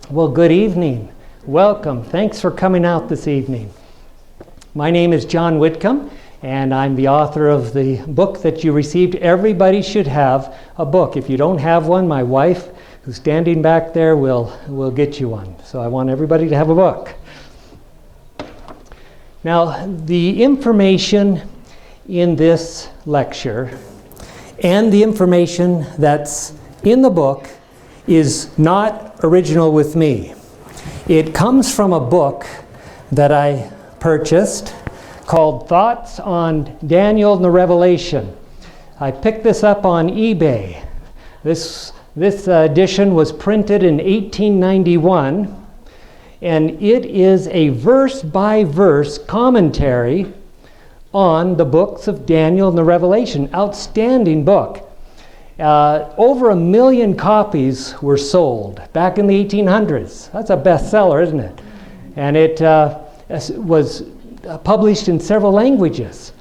Well, good evening. Welcome. Thanks for coming out this evening. My name is John Witcombe, and I'm the author of the book that you received. Everybody should have a book. If you don't have one, my wife, who's standing back there, will get you one. So I want everybody to have a book. Now, the information in this lecture and the information that's in the book is not original with me. It comes from a book that I purchased called Thoughts on Daniel and the Revelation. I picked this up on eBay. This edition was printed in 1891, and it is a verse-by-verse commentary on the books of Daniel and the Revelation. Outstanding book. Over 1 million copies were sold back in the 1800s. That's a bestseller, isn't it? And it was published in several languages.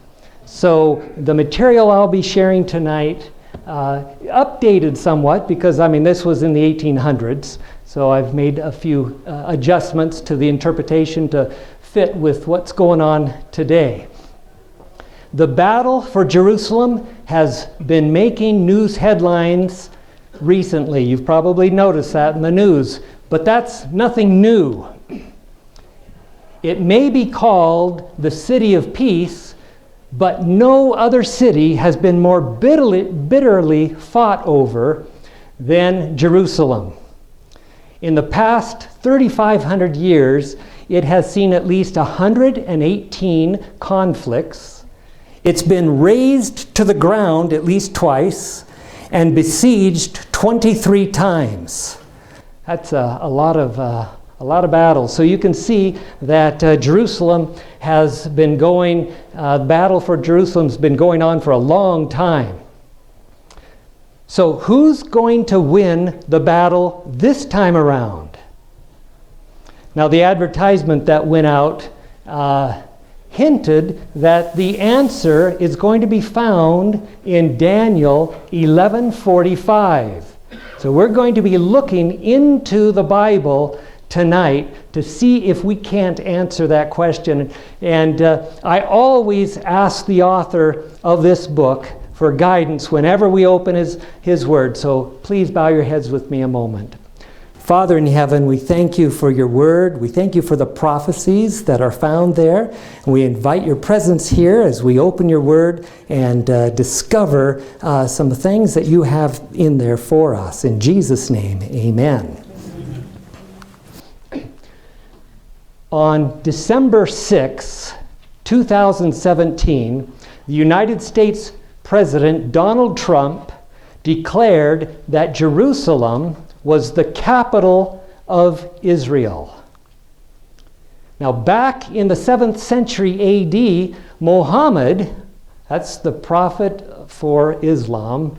So the material I'll be sharing tonight, updated somewhat because, this was in the 1800s. So I've made a few adjustments to the interpretation to fit with what's going on today. The battle for Jerusalem has been making news headlines recently. You've probably noticed that in the news, but that's nothing new. It may be called the city of peace, but no other city has been more bitterly fought over than Jerusalem. In the past 3,500 years, it has seen at least 118 conflicts. It's been razed to the ground at least twice and besieged 23 times. That's a lot of battles. So you can see that Jerusalem has been going, the battle for Jerusalem's been going on for a long time. So who's going to win the battle this time around? Now the advertisement that went out hinted that the answer is going to be found in Daniel 11:45. So we're going to be looking into the Bible tonight to see if we can't answer that question. And I always ask the author of this book for guidance whenever we open his word. So please bow your heads with me a moment. Father in heaven, we thank you for your word. We thank you for the prophecies that are found there. And we invite your presence here as we open your word and discover some things that you have in there for us. In Jesus' name, amen. On December 6, 2017, the United States President Donald Trump declared that Jerusalem was the capital of Israel. Now, back in the 7th century AD, Muhammad, that's the prophet for Islam,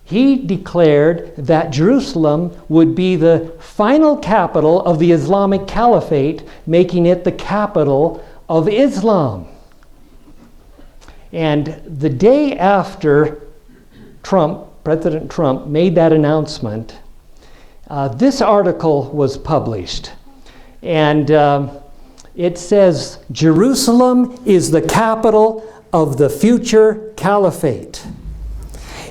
he declared that Jerusalem would be the final capital of the Islamic caliphate, making it the capital of Islam. And the day after President Trump made that announcement, this article was published, and it says, Jerusalem is the capital of the future caliphate.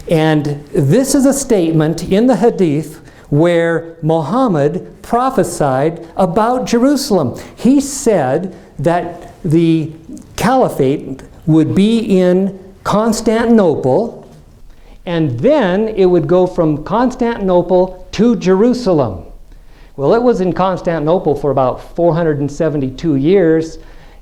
And this is a statement in the Hadith where Muhammad prophesied about Jerusalem. He said that the caliphate would be in Constantinople, and then it would go from Constantinople to Jerusalem. Well, it was in Constantinople for about 472 years,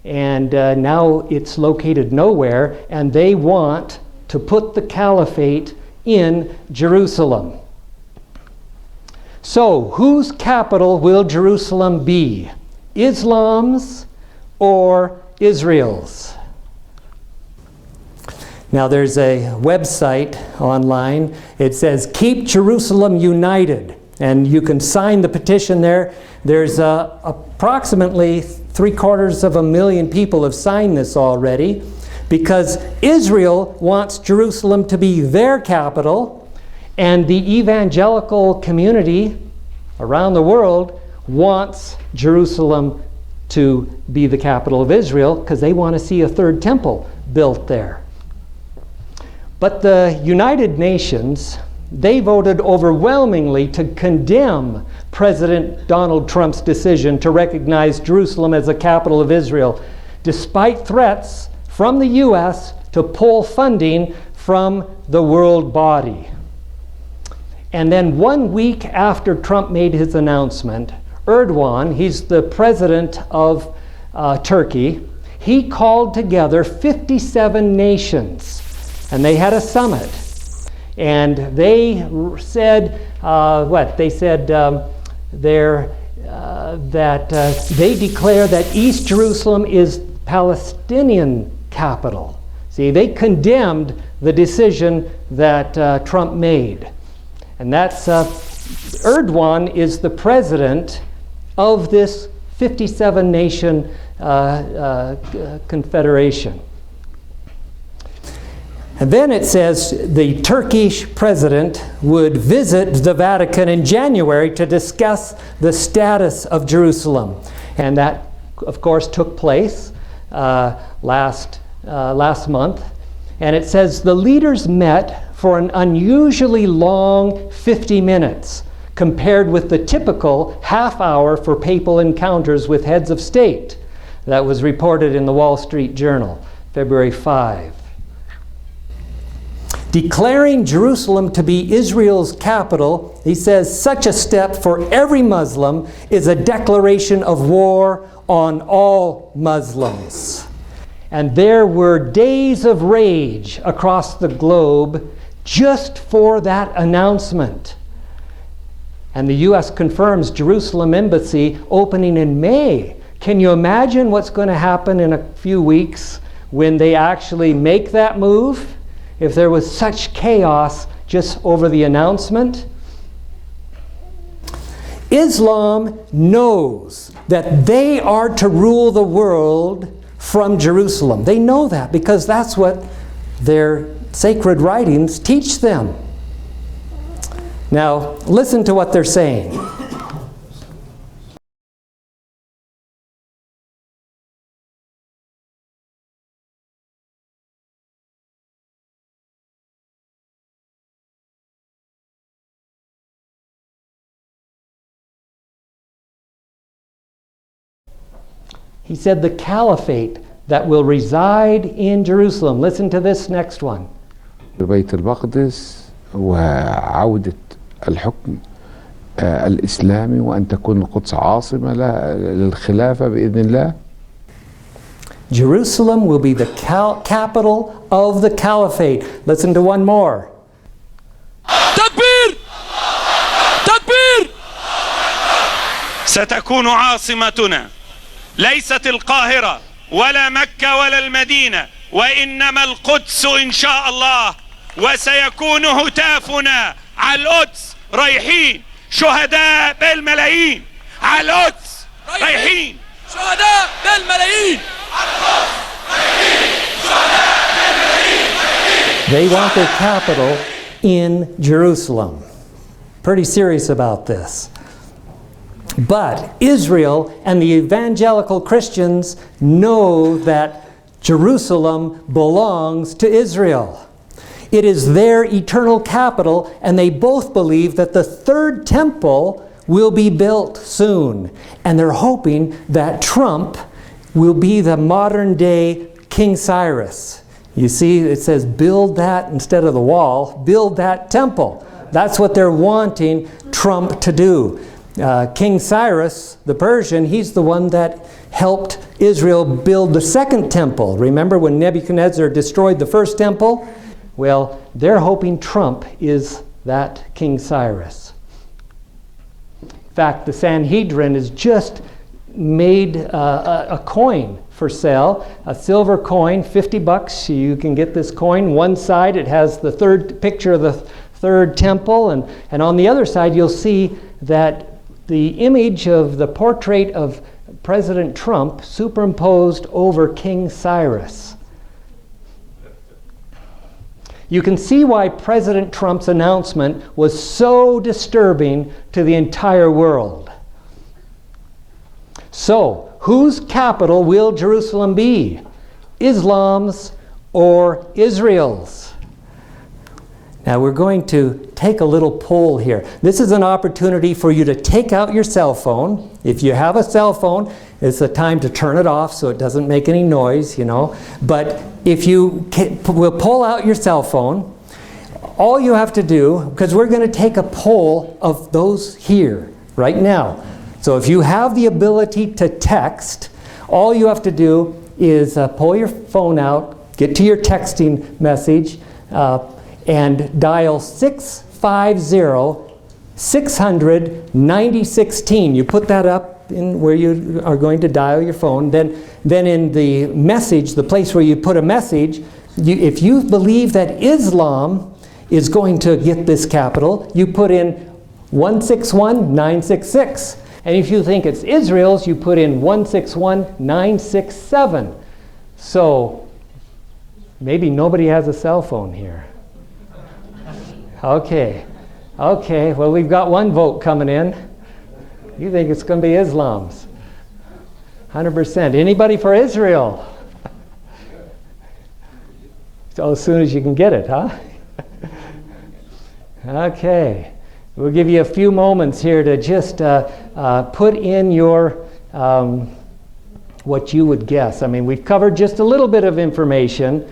and now it's located nowhere, and they want to put the caliphate in Jerusalem. So, whose capital will Jerusalem be? Islam's or Israel's? Now there's a website online. It says, Keep Jerusalem United. And you can sign the petition there. There's approximately 750,000 people have signed this already, because Israel wants Jerusalem to be their capital, and the evangelical community around the world wants Jerusalem to be the capital of Israel because they want to see a third temple built there. But the United Nations, they voted overwhelmingly to condemn President Donald Trump's decision to recognize Jerusalem as the capital of Israel, despite threats from the U.S. to pull funding from the world body. And then 1 week after Trump made his announcement, Erdogan, he's the president of Turkey, he called together 57 nations, and they had a summit. And they said, They said that they declare that East Jerusalem is Palestinian capital. See, they condemned the decision that Trump made. And that's, Erdogan is the president of this 57 nation confederation. And then it says the Turkish president would visit the Vatican in January to discuss the status of Jerusalem. And that, of course, took place last month. And it says the leaders met for an unusually long 50 minutes, compared with the typical half hour for papal encounters with heads of state. That was reported in the Wall Street Journal, February 5. Declaring Jerusalem to be Israel's capital, he says, such a step for every Muslim is a declaration of war on all Muslims. And there were days of rage across the globe just for that announcement. And the U.S. confirms Jerusalem embassy opening in May. Can you imagine what's going to happen in a few weeks when they actually make that move? If there was such chaos just over the announcement? Islam knows that they are to rule the world from Jerusalem. They know that because that's what their sacred writings teach them. Now, listen to what they're saying. He said the caliphate that will reside in Jerusalem. Listen to this next one. بيت المقدس وعودة الحكم الإسلامي وأن تكون القدس عاصمة للخلافة بإذن الله. Jerusalem will be the capital of the caliphate. Listen to one more. تكبير تكبير. ستكون عاصمتنا ليست القاهرة ولا مكة ولا المدينة وإنما القدس إن شاء الله. وسيكون هتافنا على القدس رايحين شهداء بالملايين. على القدس رايحين شهداء بالملايين. على القدس رايحين شهداء بالملايين. They want their capital in Jerusalem. Pretty serious about this. But Israel and the evangelical Christians know that Jerusalem belongs to Israel. It is their eternal capital, and they both believe that the third temple will be built soon. And they're hoping that Trump will be the modern day King Cyrus. You see, it says build that instead of the wall, build that temple. That's what they're wanting Trump to do. King Cyrus, the Persian, he's the one that helped Israel build the second temple. Remember when Nebuchadnezzar destroyed the first temple? Well, they're hoping Trump is that King Cyrus. In fact, the Sanhedrin has just made a coin for sale, a silver coin, $50. You can get this coin. One side it has the third picture of the third temple, and on the other side you'll see that the image of the portrait of President Trump superimposed over King Cyrus. You can see why President Trump's announcement was so disturbing to the entire world. So, whose capital will Jerusalem be? Islam's or Israel's? Now we're going to take a little poll here. This is an opportunity for you to take out your cell phone. If you have a cell phone, it's the time to turn it off so it doesn't make any noise, you know. But if you will pull out your cell phone, all you have to do, because we're going to take a poll of those here right now. So if you have the ability to text, all you have to do is pull your phone out, get to your texting message, and dial 650-600-9016. You put that up in where you are going to dial your phone. Then in the message, the place where you put a message, if you believe that Islam is going to get this capital, you put in 161-966. And if you think it's Israel's, you put in 161-967. So maybe nobody has a cell phone here. Okay, well we've got one vote coming in. You think it's going to be Islam's. 100%. Anybody for Israel? So as soon as you can get it, huh? Okay, we'll give you a few moments here to just put in your, what you would guess. I mean, we've covered just a little bit of information,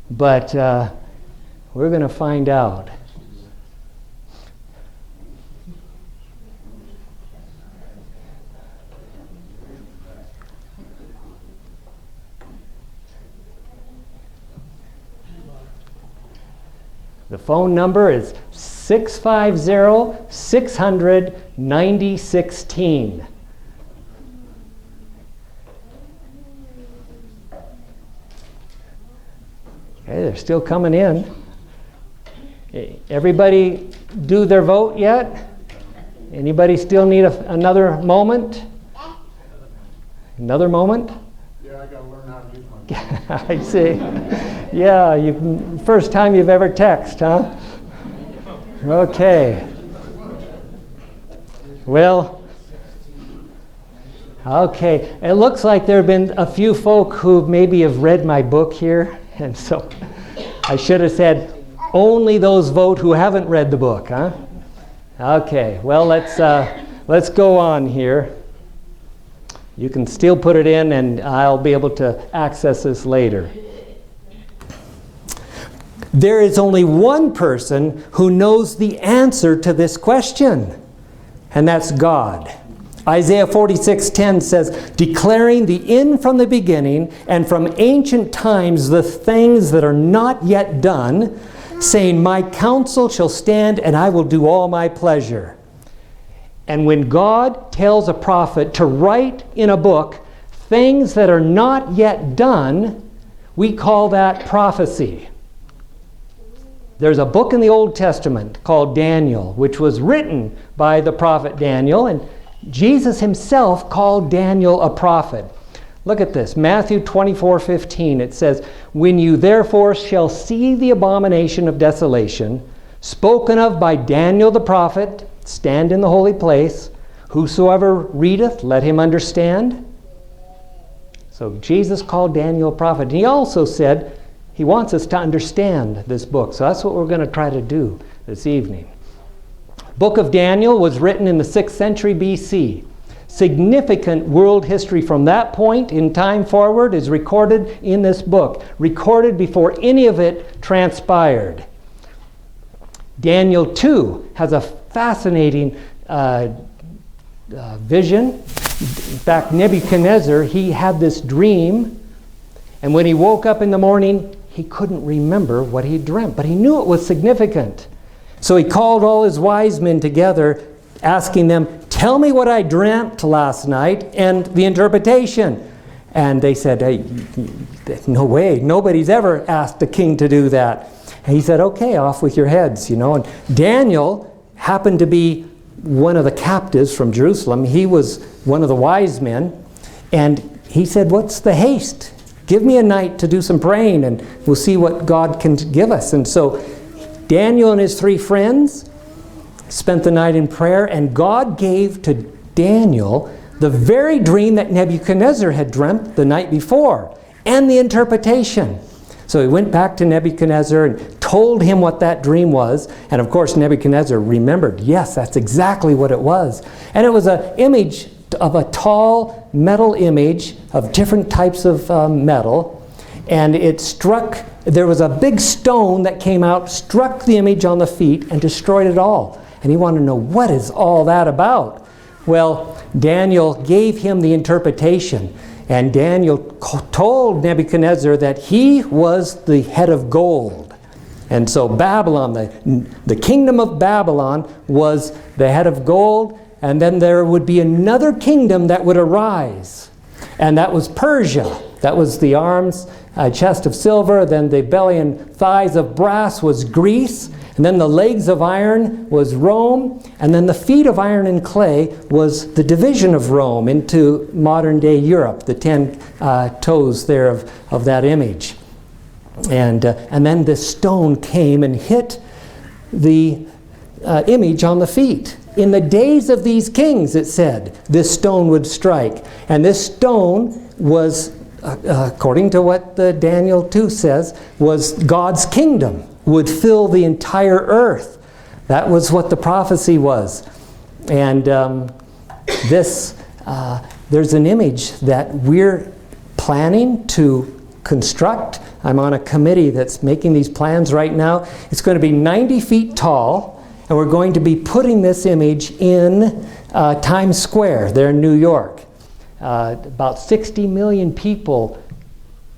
but we're going to find out. The phone number is 650-600-9016. Okay, they're still coming in. Everybody do their vote yet? Anybody still need another moment? Another moment? Yeah, I got to learn how to use my phone. I see. Yeah, first time you've ever texted, huh? Okay. Well, okay. It looks like there have been a few folk who maybe have read my book here, and so I should have said only those vote who haven't read the book, huh? Okay. Well, let's go on here. You can still put it in, and I'll be able to access this later. There is only one person who knows the answer to this question, and that's God. Isaiah 46:10 says, declaring the end from the beginning and from ancient times the things that are not yet done, saying, my counsel shall stand and I will do all my pleasure. And when God tells a prophet to write in a book things that are not yet done, we call that prophecy. There's a book in the Old Testament called Daniel, which was written by the prophet Daniel, and Jesus himself called Daniel a prophet. Look at this, Matthew 24:15. It says, when you therefore shall see the abomination of desolation, spoken of by Daniel the prophet, stand in the holy place, whosoever readeth, let him understand. So Jesus called Daniel a prophet. And he also said he wants us to understand this book. So that's what we're going to try to do this evening. Book of Daniel was written in the 6th century BC. Significant world history from that point in time forward is recorded in this book, recorded before any of it transpired. Daniel 2 has a fascinating vision. In fact, Nebuchadnezzar, he had this dream, and when he woke up in the morning, he couldn't remember what he dreamt, but he knew it was significant. So he called all his wise men together, asking them, tell me what I dreamt last night and the interpretation. And they said, hey, no way, nobody's ever asked a king to do that. And he said, okay, off with your heads, you know. And Daniel happened to be one of the captives from Jerusalem. He was one of the wise men. And he said, what's the haste? give me a night to do some praying and we'll see what God can give us. And so Daniel and his 3 friends spent the night in prayer, and God gave to Daniel the very dream that Nebuchadnezzar had dreamt the night before, and the interpretation. So he went back to Nebuchadnezzar and told him what that dream was. And of course Nebuchadnezzar remembered, yes, that's exactly what it was. And it was an image of a tall metal image of different types of metal. And it struck, there was a big stone that came out, struck the image on the feet and destroyed it all. And he wanted to know, what is all that about? Well, Daniel gave him the interpretation. And Daniel told Nebuchadnezzar that he was the head of gold. And so Babylon, the kingdom of Babylon, was the head of gold. And then there would be another kingdom that would arise. And that was Persia. That was the arms, chest of silver. Then the belly and thighs of brass was Greece. And then the legs of iron was Rome. And then the feet of iron and clay was the division of Rome into modern-day Europe, the 10 toes there of that image. And then this stone came and hit the image on the feet. In the days of these kings, it said, this stone would strike. And this stone was, according to what Daniel 2 says, was God's kingdom, would fill the entire earth. That was what the prophecy was. And there's an image that we're planning to construct. I'm on a committee that's making these plans right now. It's going to be 90 feet tall, and we're going to be putting this image in Times Square there in New York. About 60 million people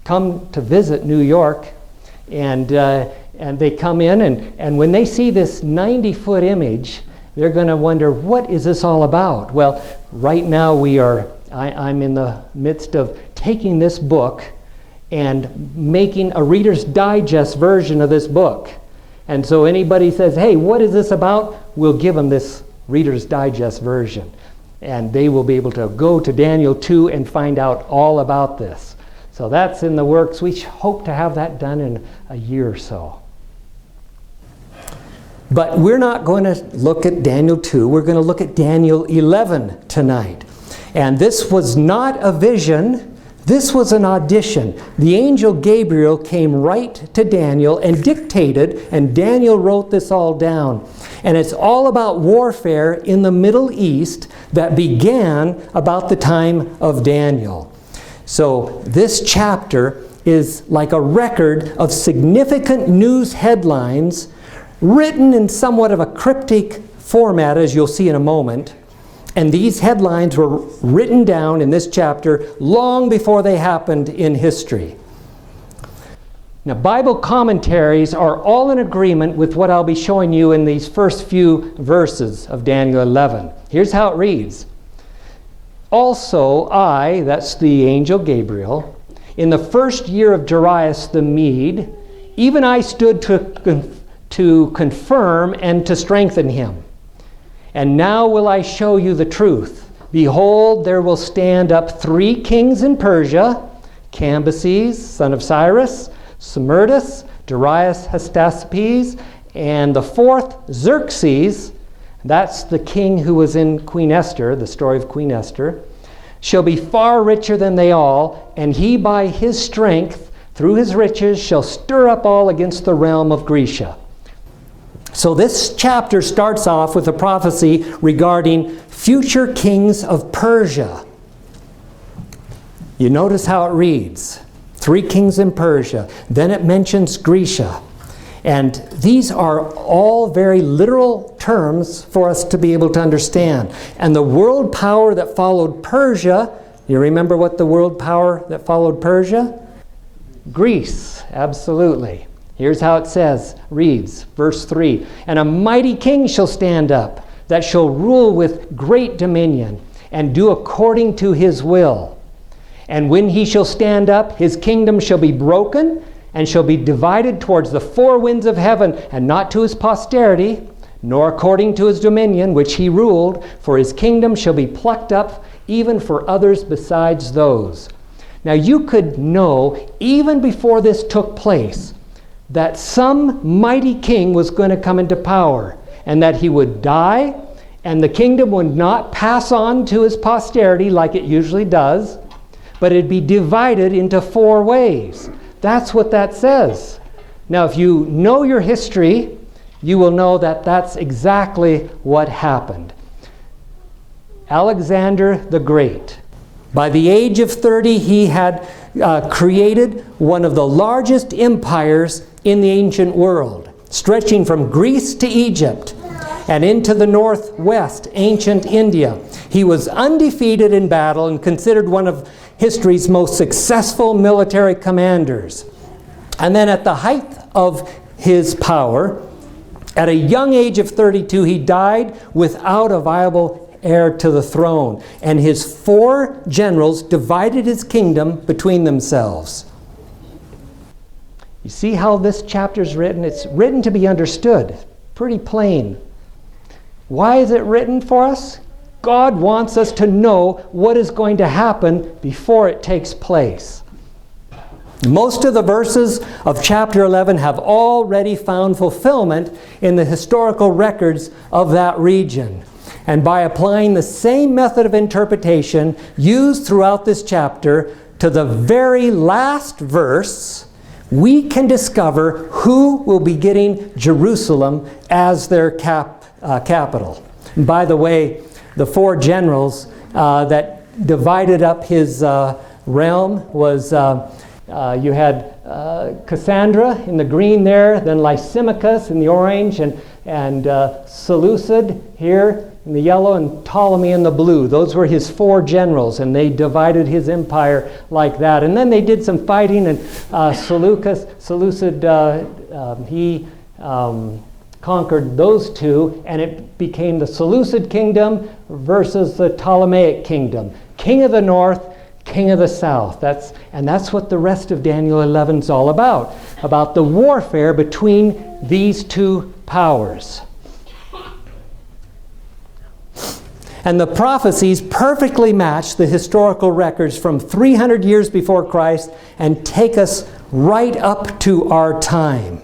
come to visit New York, and they come in, and when they see this 90-foot image, they're going to wonder, what is this all about? Well, right now I'm in the midst of taking this book and making a Reader's Digest version of this book. And so anybody says, hey, what is this about? We'll give them this Reader's Digest version. And they will be able to go to Daniel 2 and find out all about this. So that's in the works. We hope to have that done in a year or so. But we're not going to look at Daniel 2. We're going to look at Daniel 11 tonight. And this was not a vision. This was an audition. The angel Gabriel came right to Daniel and dictated, and Daniel wrote this all down. And it's all about warfare in the Middle East that began about the time of Daniel. So this chapter is like a record of significant news headlines written in somewhat of a cryptic format, as you'll see in a moment. And these headlines were written down in this chapter long before they happened in history. Now, Bible commentaries are all in agreement with what I'll be showing you in these first few verses of Daniel 11. Here's how it reads. Also I, that's the angel Gabriel, in the first year of Darius the Mede, even I stood to confirm and to strengthen him. And now will I show you the truth. Behold, there will stand up 3 kings in Persia, Cambyses, son of Cyrus, Smerdis, Darius Hastapes, and the 4th, Xerxes, that's the king who was in Queen Esther, the story of Queen Esther, shall be far richer than they all, and he by his strength, through his riches, shall stir up all against the realm of Grecia. So this chapter starts off with a prophecy regarding future kings of Persia. You notice how it reads. 3 kings in Persia. Then it mentions Grecia. And these are all very literal terms for us to be able to understand. And the world power that followed Persia, you remember what the world power that followed Persia? Greece, absolutely. Here's how it says, reads, verse 3. And a mighty king shall stand up, that shall rule with great dominion, and do according to his will. And when he shall stand up, his kingdom shall be broken, and shall be divided towards the 4 winds of heaven, and not to his posterity, nor according to his dominion, which he ruled, for his kingdom shall be plucked up, even for others besides those. Now you could know, even before this took place, that some mighty king was going to come into power, and that he would die, and the kingdom would not pass on to his posterity like it usually does, but it'd be divided into 4 ways. That's what that says. Now, if you know your history, you will know that that's exactly what happened. Alexander the Great, by the age of 30, he had created one of the largest empires in the ancient world, stretching from Greece to Egypt and into the northwest, ancient India. He was undefeated in battle and considered one of history's most successful military commanders. And then at the height of his power, at a young age of 32, he died without a viable heir to the throne. And his 4 generals divided his kingdom between themselves. You see how this chapter is written? It's written to be understood. Pretty plain. Why is it written for us? God wants us to know what is going to happen before it takes place. Most of the verses of chapter 11 have already found fulfillment in the historical records of that region. And by applying the same method of interpretation used throughout this chapter to the very last verse, we can discover who will be getting Jerusalem as their capital. And by the way, the 4 generals that divided up his realm was, you had Cassandra in the green there, then Lysimachus in the orange, and Seleucid here in the yellow, and Ptolemy in the blue. Those were his 4 generals, and they divided his empire like that. And then they did some fighting, and Seleucid, he conquered those 2, and it became the Seleucid kingdom versus the Ptolemaic kingdom. King of the north, king of the south. That's what the rest of Daniel 11 is all about the warfare between these 2 powers. And the prophecies perfectly match the historical records from 300 years before Christ and take us right up to our time.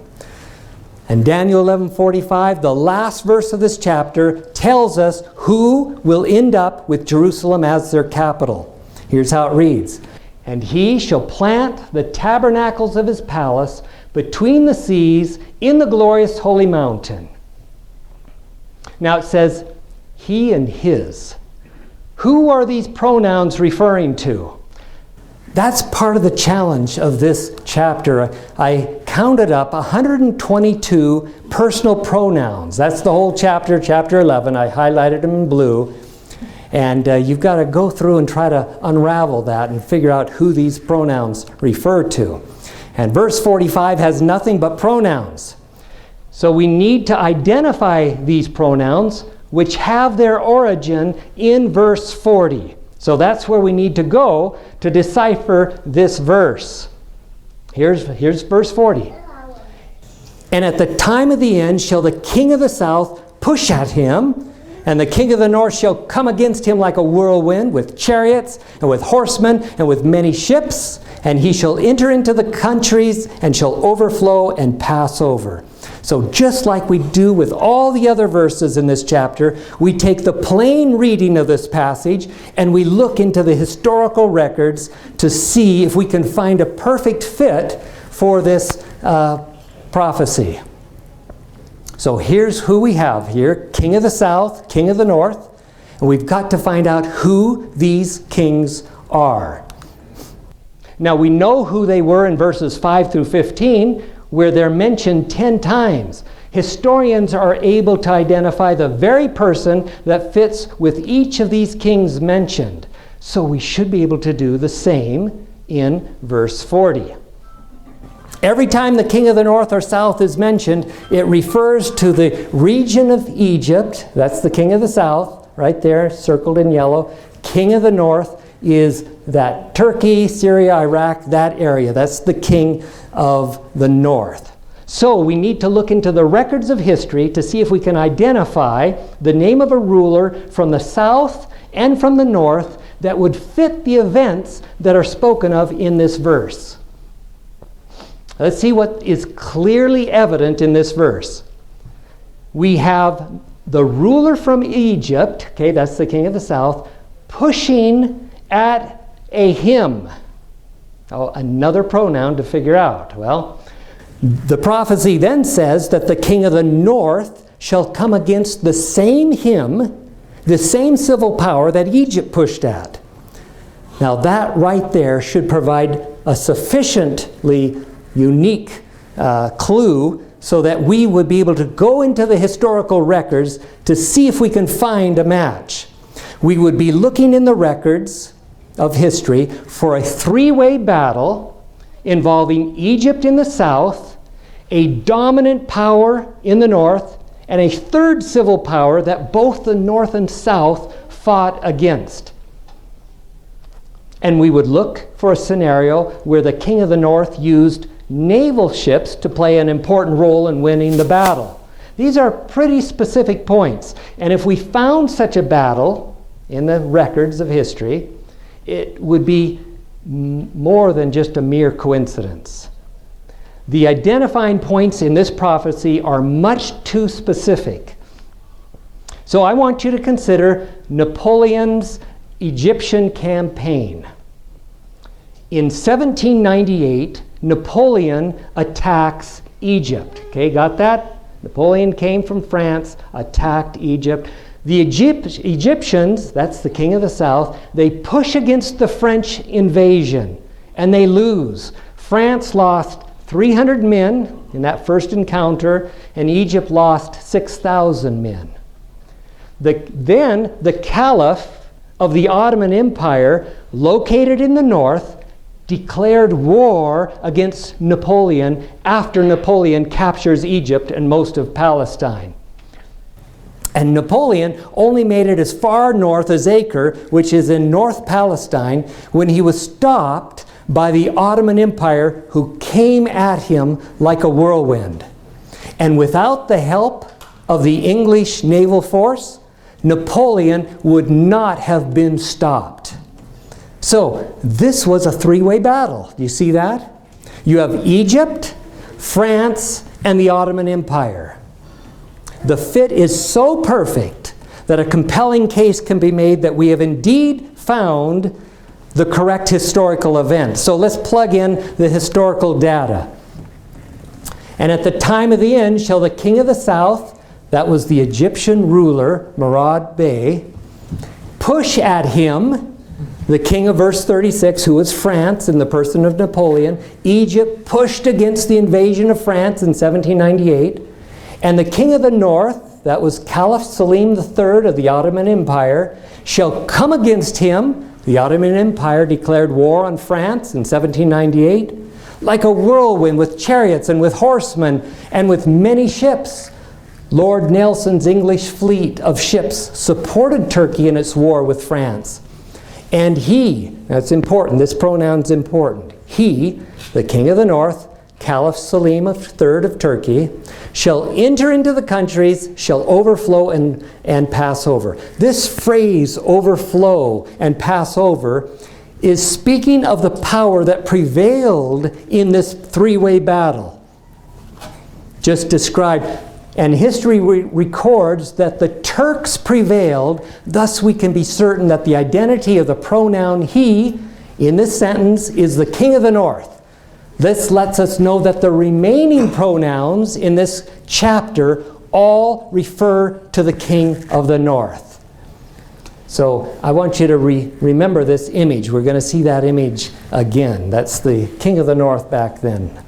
And Daniel 11:45, the last verse of this chapter, tells us who will end up with Jerusalem as their capital. Here's how it reads. And he shall plant the tabernacles of his palace between the seas in the glorious holy mountain. Now it says, he and his. Who are these pronouns referring to? That's part of the challenge of this chapter. I counted up 122 personal pronouns. That's the whole chapter, chapter 11. I highlighted them in blue. And you've got to go through and try to unravel that and figure out who these pronouns refer to. And verse 45 has nothing but pronouns. So we need to identify these pronouns, which have their origin in verse 40. So that's where we need to go to decipher this verse. Here's verse 40. And at the time of the end shall the king of the south push at him, and the king of the north shall come against him like a whirlwind, with chariots and with horsemen and with many ships, and he shall enter into the countries and shall overflow and pass over. So just like we do with all the other verses in this chapter, we take the plain reading of this passage and we look into the historical records to see if we can find a perfect fit for this prophecy. So here's who we have here: king of the south, king of the north, and we've got to find out who these kings are. Now we know who they were in verses 5 through 15, where they're mentioned 10 times. Historians are able to identify the very person that fits with each of these kings mentioned. So we should be able to do the same in verse 40. Every time the king of the north or south is mentioned, it refers to the region of Egypt. That's the king of the south, right there, circled in yellow. King of the north is that Turkey, Syria, Iraq, that area. That's the king of the north. So we need to look into the records of history to see if we can identify the name of a ruler from the south and from the north that would fit the events that are spoken of in this verse. Let's see what is clearly evident in this verse. We have the ruler from Egypt, okay, that's the king of the south, pushing at a him. Oh, another pronoun to figure out. Well, the prophecy then says that the king of the north shall come against the same him, the same civil power that Egypt pushed at. Now that right there should provide a sufficiently unique clue so that we would be able to go into the historical records to see if we can find a match. We would be looking in the records of history for a three-way battle involving Egypt in the south, a dominant power in the north, and a third civil power that both the north and south fought against. And we would look for a scenario where the king of the north used naval ships to play an important role in winning the battle. These are pretty specific points. And if we found such a battle in the records of history, it would be more than just a mere coincidence. The identifying points in this prophecy are much too specific. So I want you to consider Napoleon's Egyptian campaign. In 1798, Napoleon attacks Egypt. Okay, got that? Napoleon came from France, attacked Egypt. The Egyptians, that's the king of the south, they push against the French invasion and they lose. France lost 300 men in that first encounter, and Egypt lost 6,000 men. Then the caliph of the Ottoman Empire, located in the north, declared war against Napoleon after Napoleon captures Egypt and most of Palestine. And Napoleon only made it as far north as Acre, which is in North Palestine, when he was stopped by the Ottoman Empire, who came at him like a whirlwind. And without the help of the English naval force, Napoleon would not have been stopped. So this was a three-way battle. Do you see that? You have Egypt, France, and the Ottoman Empire. The fit is so perfect that a compelling case can be made that we have indeed found the correct historical event. So let's plug in the historical data. And at the time of the end shall the king of the south, that was the Egyptian ruler, Murad Bey, push at him, the king of verse 36, who was France in the person of Napoleon. Egypt pushed against the invasion of France in 1798. And the king of the north, that was Caliph Selim III of the Ottoman Empire, shall come against him. The Ottoman Empire declared war on France in 1798, like a whirlwind with chariots and with horsemen and with many ships. Lord Nelson's English fleet of ships supported Turkey in its war with France. And he, that's important, this pronoun's important, he, the king of the north, Caliph Selim III of Turkey, shall enter into the countries, shall overflow and pass over. This phrase, overflow and pass over, is speaking of the power that prevailed in this three-way battle just described. And history records that the Turks prevailed. Thus we can be certain that the identity of the pronoun he in this sentence is the king of the north. This lets us know that the remaining pronouns in this chapter all refer to the king of the north. So I want you to remember this image. We're going to see that image again. That's the king of the north back then.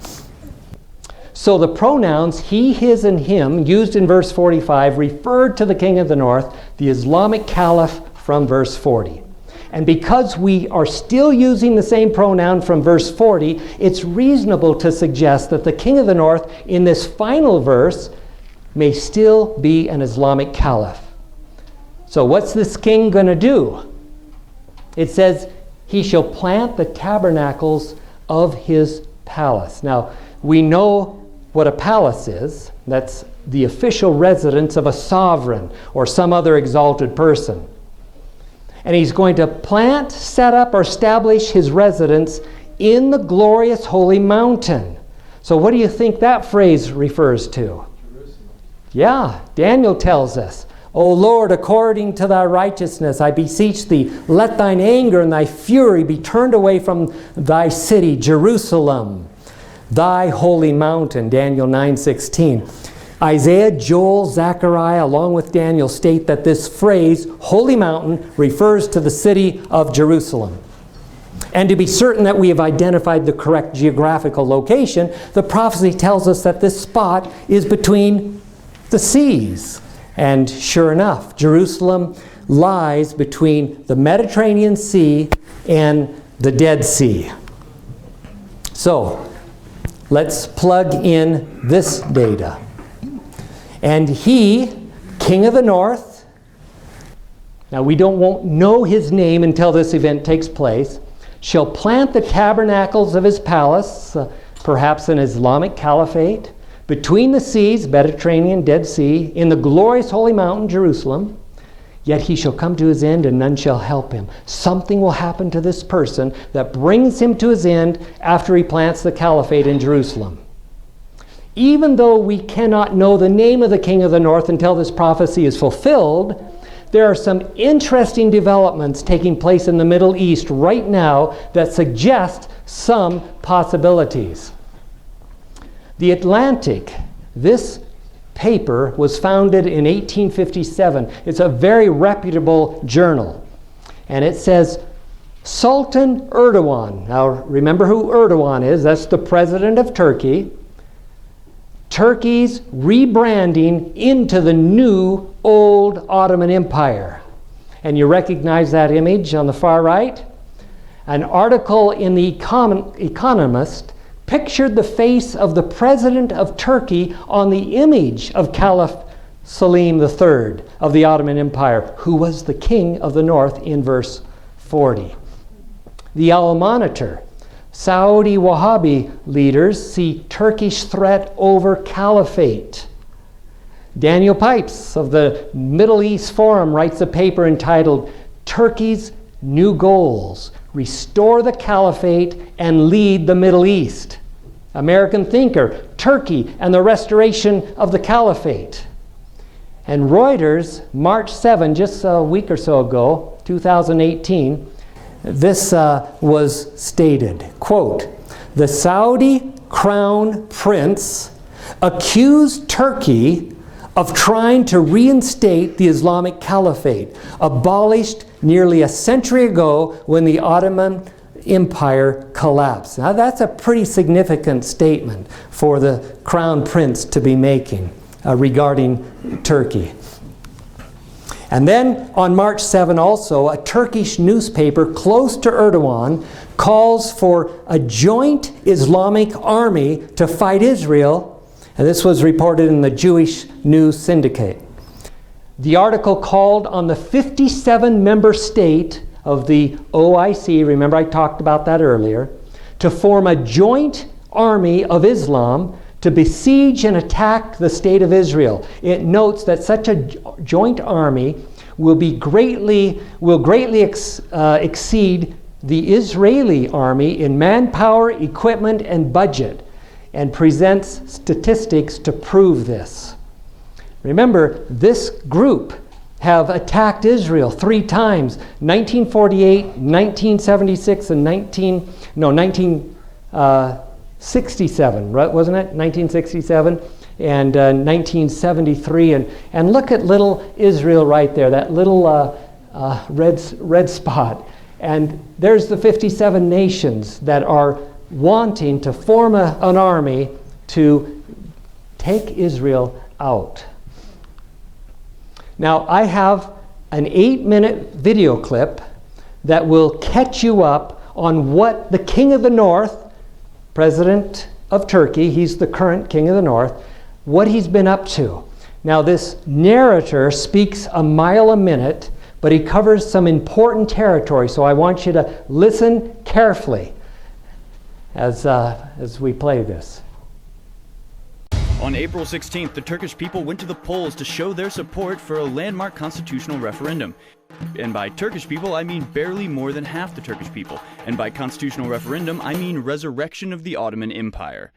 So the pronouns he, his, and him used in verse 45 referred to the king of the north, the Islamic caliph from verse 40. And because we are still using the same pronoun from verse 40, it's reasonable to suggest that the king of the north in this final verse may still be an Islamic caliph. So what's this king going to do? It says, he shall plant the tabernacles of his palace. Now, we know what a palace is. That's the official residence of a sovereign or some other exalted person. And he's going to plant, set up, or establish his residence in the glorious holy mountain. So what do you think that phrase refers to? Yeah, Daniel tells us, O Lord, according to thy righteousness, I beseech thee, let thine anger and thy fury be turned away from thy city, Jerusalem, thy holy mountain, Daniel 9:16. Isaiah, Joel, Zechariah, along with Daniel, state that this phrase, holy mountain, refers to the city of Jerusalem. And to be certain that we have identified the correct geographical location, the prophecy tells us that this spot is between the seas. And sure enough, Jerusalem lies between the Mediterranean Sea and the Dead Sea. So, let's plug in this data. And he, king of the north, now we won't know his name until this event takes place, shall plant the tabernacles of his palace, perhaps an Islamic caliphate, between the seas, Mediterranean, Dead Sea, in the glorious holy mountain, Jerusalem. Yet he shall come to his end and none shall help him. Something will happen to this person that brings him to his end after he plants the caliphate in Jerusalem. Even though we cannot know the name of the king of the north until this prophecy is fulfilled, there are some interesting developments taking place in the Middle East right now that suggest some possibilities. The Atlantic, this paper was founded in 1857. It's a very reputable journal. And it says, Sultan Erdogan. Now remember who Erdogan is. That's the president of Turkey. Turkey's rebranding into the new old Ottoman Empire. And you recognize that image on the far right? An article in the Economist pictured the face of the president of Turkey on the image of Caliph Selim III of the Ottoman Empire, who was the king of the north in verse 40. The Al-Monitor, Saudi Wahhabi leaders see Turkish threat over caliphate. Daniel Pipes of the Middle East Forum writes a paper entitled Turkey's New Goals, Restore the Caliphate and Lead the Middle East. American thinker, Turkey and the Restoration of the Caliphate. And Reuters, March 7, just a week or so ago, 2018, this was stated, quote, the Saudi crown prince accused Turkey of trying to reinstate the Islamic Caliphate, abolished nearly a century ago when the Ottoman Empire collapsed. Now that's a pretty significant statement for the crown prince to be making regarding Turkey. And then on March 7 also, a Turkish newspaper close to Erdogan calls for a joint Islamic army to fight Israel. And this was reported in the Jewish News Syndicate. The article called on the 57-member state of the OIC, remember I talked about that earlier, to form a joint army of Islam to besiege and attack the state of Israel. It notes that such a joint army will greatly exceed the Israeli army in manpower, equipment, and budget, and presents statistics to prove this. Remember, this group have attacked Israel 3 times, 1948, 1976, and 1967, right, wasn't it? 1967 and 1973. And look at little Israel right there, that little red spot. And there's the 57 nations that are wanting to form an army to take Israel out. Now, I have an 8-minute video clip that will catch you up on what the King of the North, President of Turkey, he's the current King of the North, what he's been up to. Now, this narrator speaks a mile a minute, but he covers some important territory, so I want you to listen carefully as we play this. On April 16th, the Turkish people went to the polls to show their support for a landmark constitutional referendum. And by Turkish people, I mean barely more than half the Turkish people. And by constitutional referendum, I mean resurrection of the Ottoman Empire.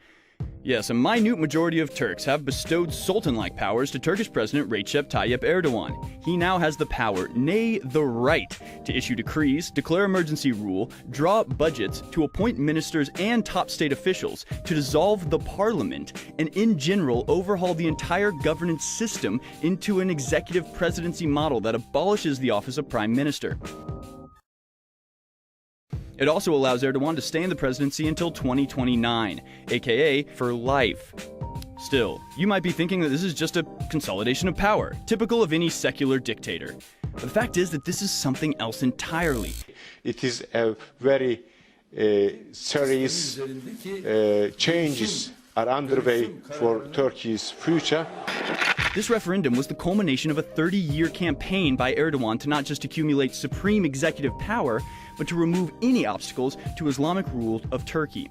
Yes, a minute majority of Turks have bestowed sultan-like powers to Turkish President Recep Tayyip Erdogan. He now has the power, nay, the right, to issue decrees, declare emergency rule, draw up budgets, to appoint ministers and top state officials, to dissolve the parliament, and in general overhaul the entire governance system into an executive presidency model that abolishes the office of prime minister. It also allows Erdogan to stay in the presidency until 2029, aka for life. Still, you might be thinking that this is just a consolidation of power, typical of any secular dictator. But the fact is that this is something else entirely. It is a very serious changes are underway for Turkey's future. This referendum was the culmination of a 30-year campaign by Erdogan to not just accumulate supreme executive power, but to remove any obstacles to Islamic rule of Turkey.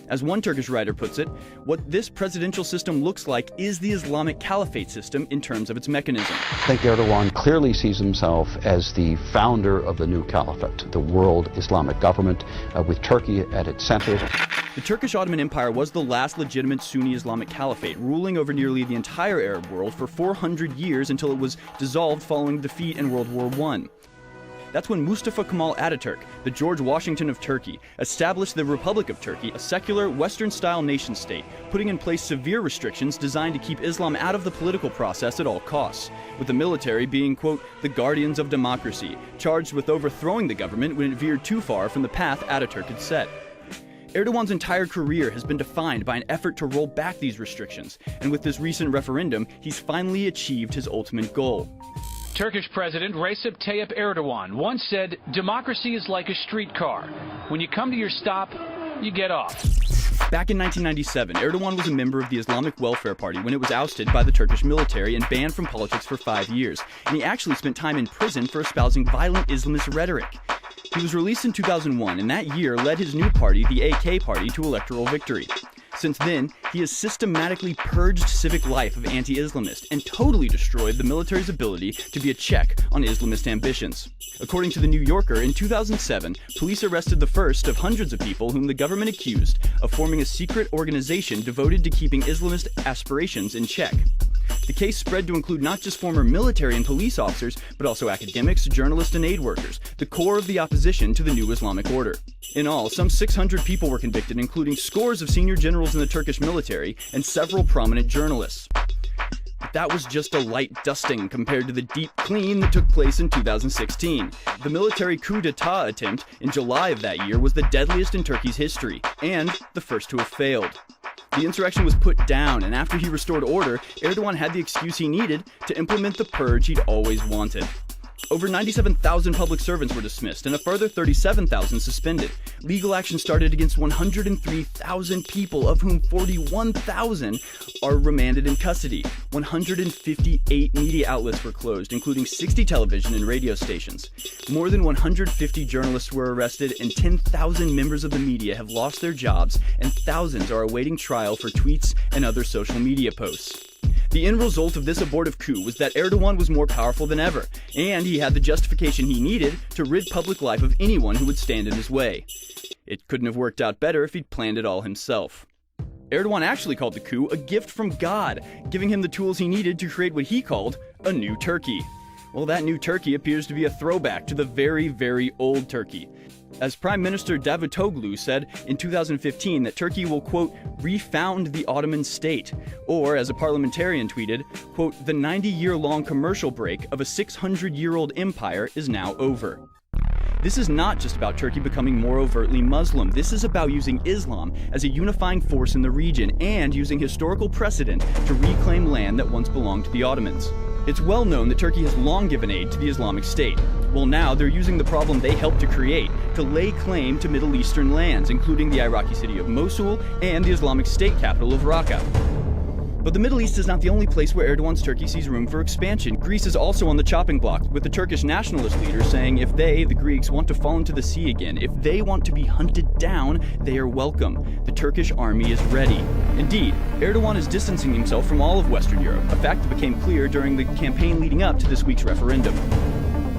As one Turkish writer puts it, what this presidential system looks like is the Islamic caliphate system in terms of its mechanism. I think Erdogan clearly sees himself as the founder of the new caliphate, the world Islamic government, with Turkey at its center. The Turkish Ottoman Empire was the last legitimate Sunni Islamic caliphate, ruling over nearly the entire Arab world for 400 years until it was dissolved following defeat in World War I. That's when Mustafa Kemal Ataturk, the George Washington of Turkey, established the Republic of Turkey, a secular, Western-style nation-state, putting in place severe restrictions designed to keep Islam out of the political process at all costs, with the military being, quote, the guardians of democracy, charged with overthrowing the government when it veered too far from the path Ataturk had set. Erdogan's entire career has been defined by an effort to roll back these restrictions, and with this recent referendum, he's finally achieved his ultimate goal. Turkish President Recep Tayyip Erdogan once said, "Democracy is like a streetcar. When you come to your stop, you get off." Back in 1997, Erdogan was a member of the Islamic Welfare Party when it was ousted by the Turkish military and banned from politics for 5 years, and he actually spent time in prison for espousing violent Islamist rhetoric. He was released in 2001, and that year led his new party, the AK Party, to electoral victory. Since then, he has systematically purged civic life of anti-Islamist and totally destroyed the military's ability to be a check on Islamist ambitions. According to The New Yorker, in 2007, police arrested the first of hundreds of people whom the government accused of forming a secret organization devoted to keeping Islamist aspirations in check. The case spread to include not just former military and police officers, but also academics, journalists, and aid workers, the core of the opposition to the new Islamic order. In all, some 600 people were convicted, including scores of senior generals in the Turkish military and several prominent journalists. But that was just a light dusting compared to the deep clean that took place in 2016. The military coup d'etat attempt in July of that year was the deadliest in Turkey's history, and the first to have failed. The insurrection was put down, and after he restored order, Erdogan had the excuse he needed to implement the purge he'd always wanted. Over 97,000 public servants were dismissed, and a further 37,000 suspended. Legal action started against 103,000 people, of whom 41,000 are remanded in custody. 158 media outlets were closed, including 60 television and radio stations. More than 150 journalists were arrested, and 10,000 members of the media have lost their jobs, and thousands are awaiting trial for tweets and other social media posts. The end result of this abortive coup was that Erdogan was more powerful than ever, and he had the justification he needed to rid public life of anyone who would stand in his way. It couldn't have worked out better if he'd planned it all himself. Erdogan actually called the coup a gift from God, giving him the tools he needed to create what he called a new Turkey. Well, that new Turkey appears to be a throwback to the very, very old Turkey. As Prime Minister Davutoglu said in 2015 that Turkey will, quote, refound the Ottoman state, or as a parliamentarian tweeted, quote, the 90-year-long commercial break of a 600-year-old empire is now over. This is not just about Turkey becoming more overtly Muslim. This is about using Islam as a unifying force in the region and using historical precedent to reclaim land that once belonged to the Ottomans. It's well known that Turkey has long given aid to the Islamic State. Well, now they're using the problem they helped to create to lay claim to Middle Eastern lands, including the Iraqi city of Mosul and the Islamic State capital of Raqqa. But the Middle East is not the only place where Erdogan's Turkey sees room for expansion. Greece is also on the chopping block, with the Turkish nationalist leader saying if they, the Greeks, want to fall into the sea again, if they want to be hunted down, they are welcome. The Turkish army is ready. Indeed, Erdogan is distancing himself from all of Western Europe, a fact that became clear during the campaign leading up to this week's referendum.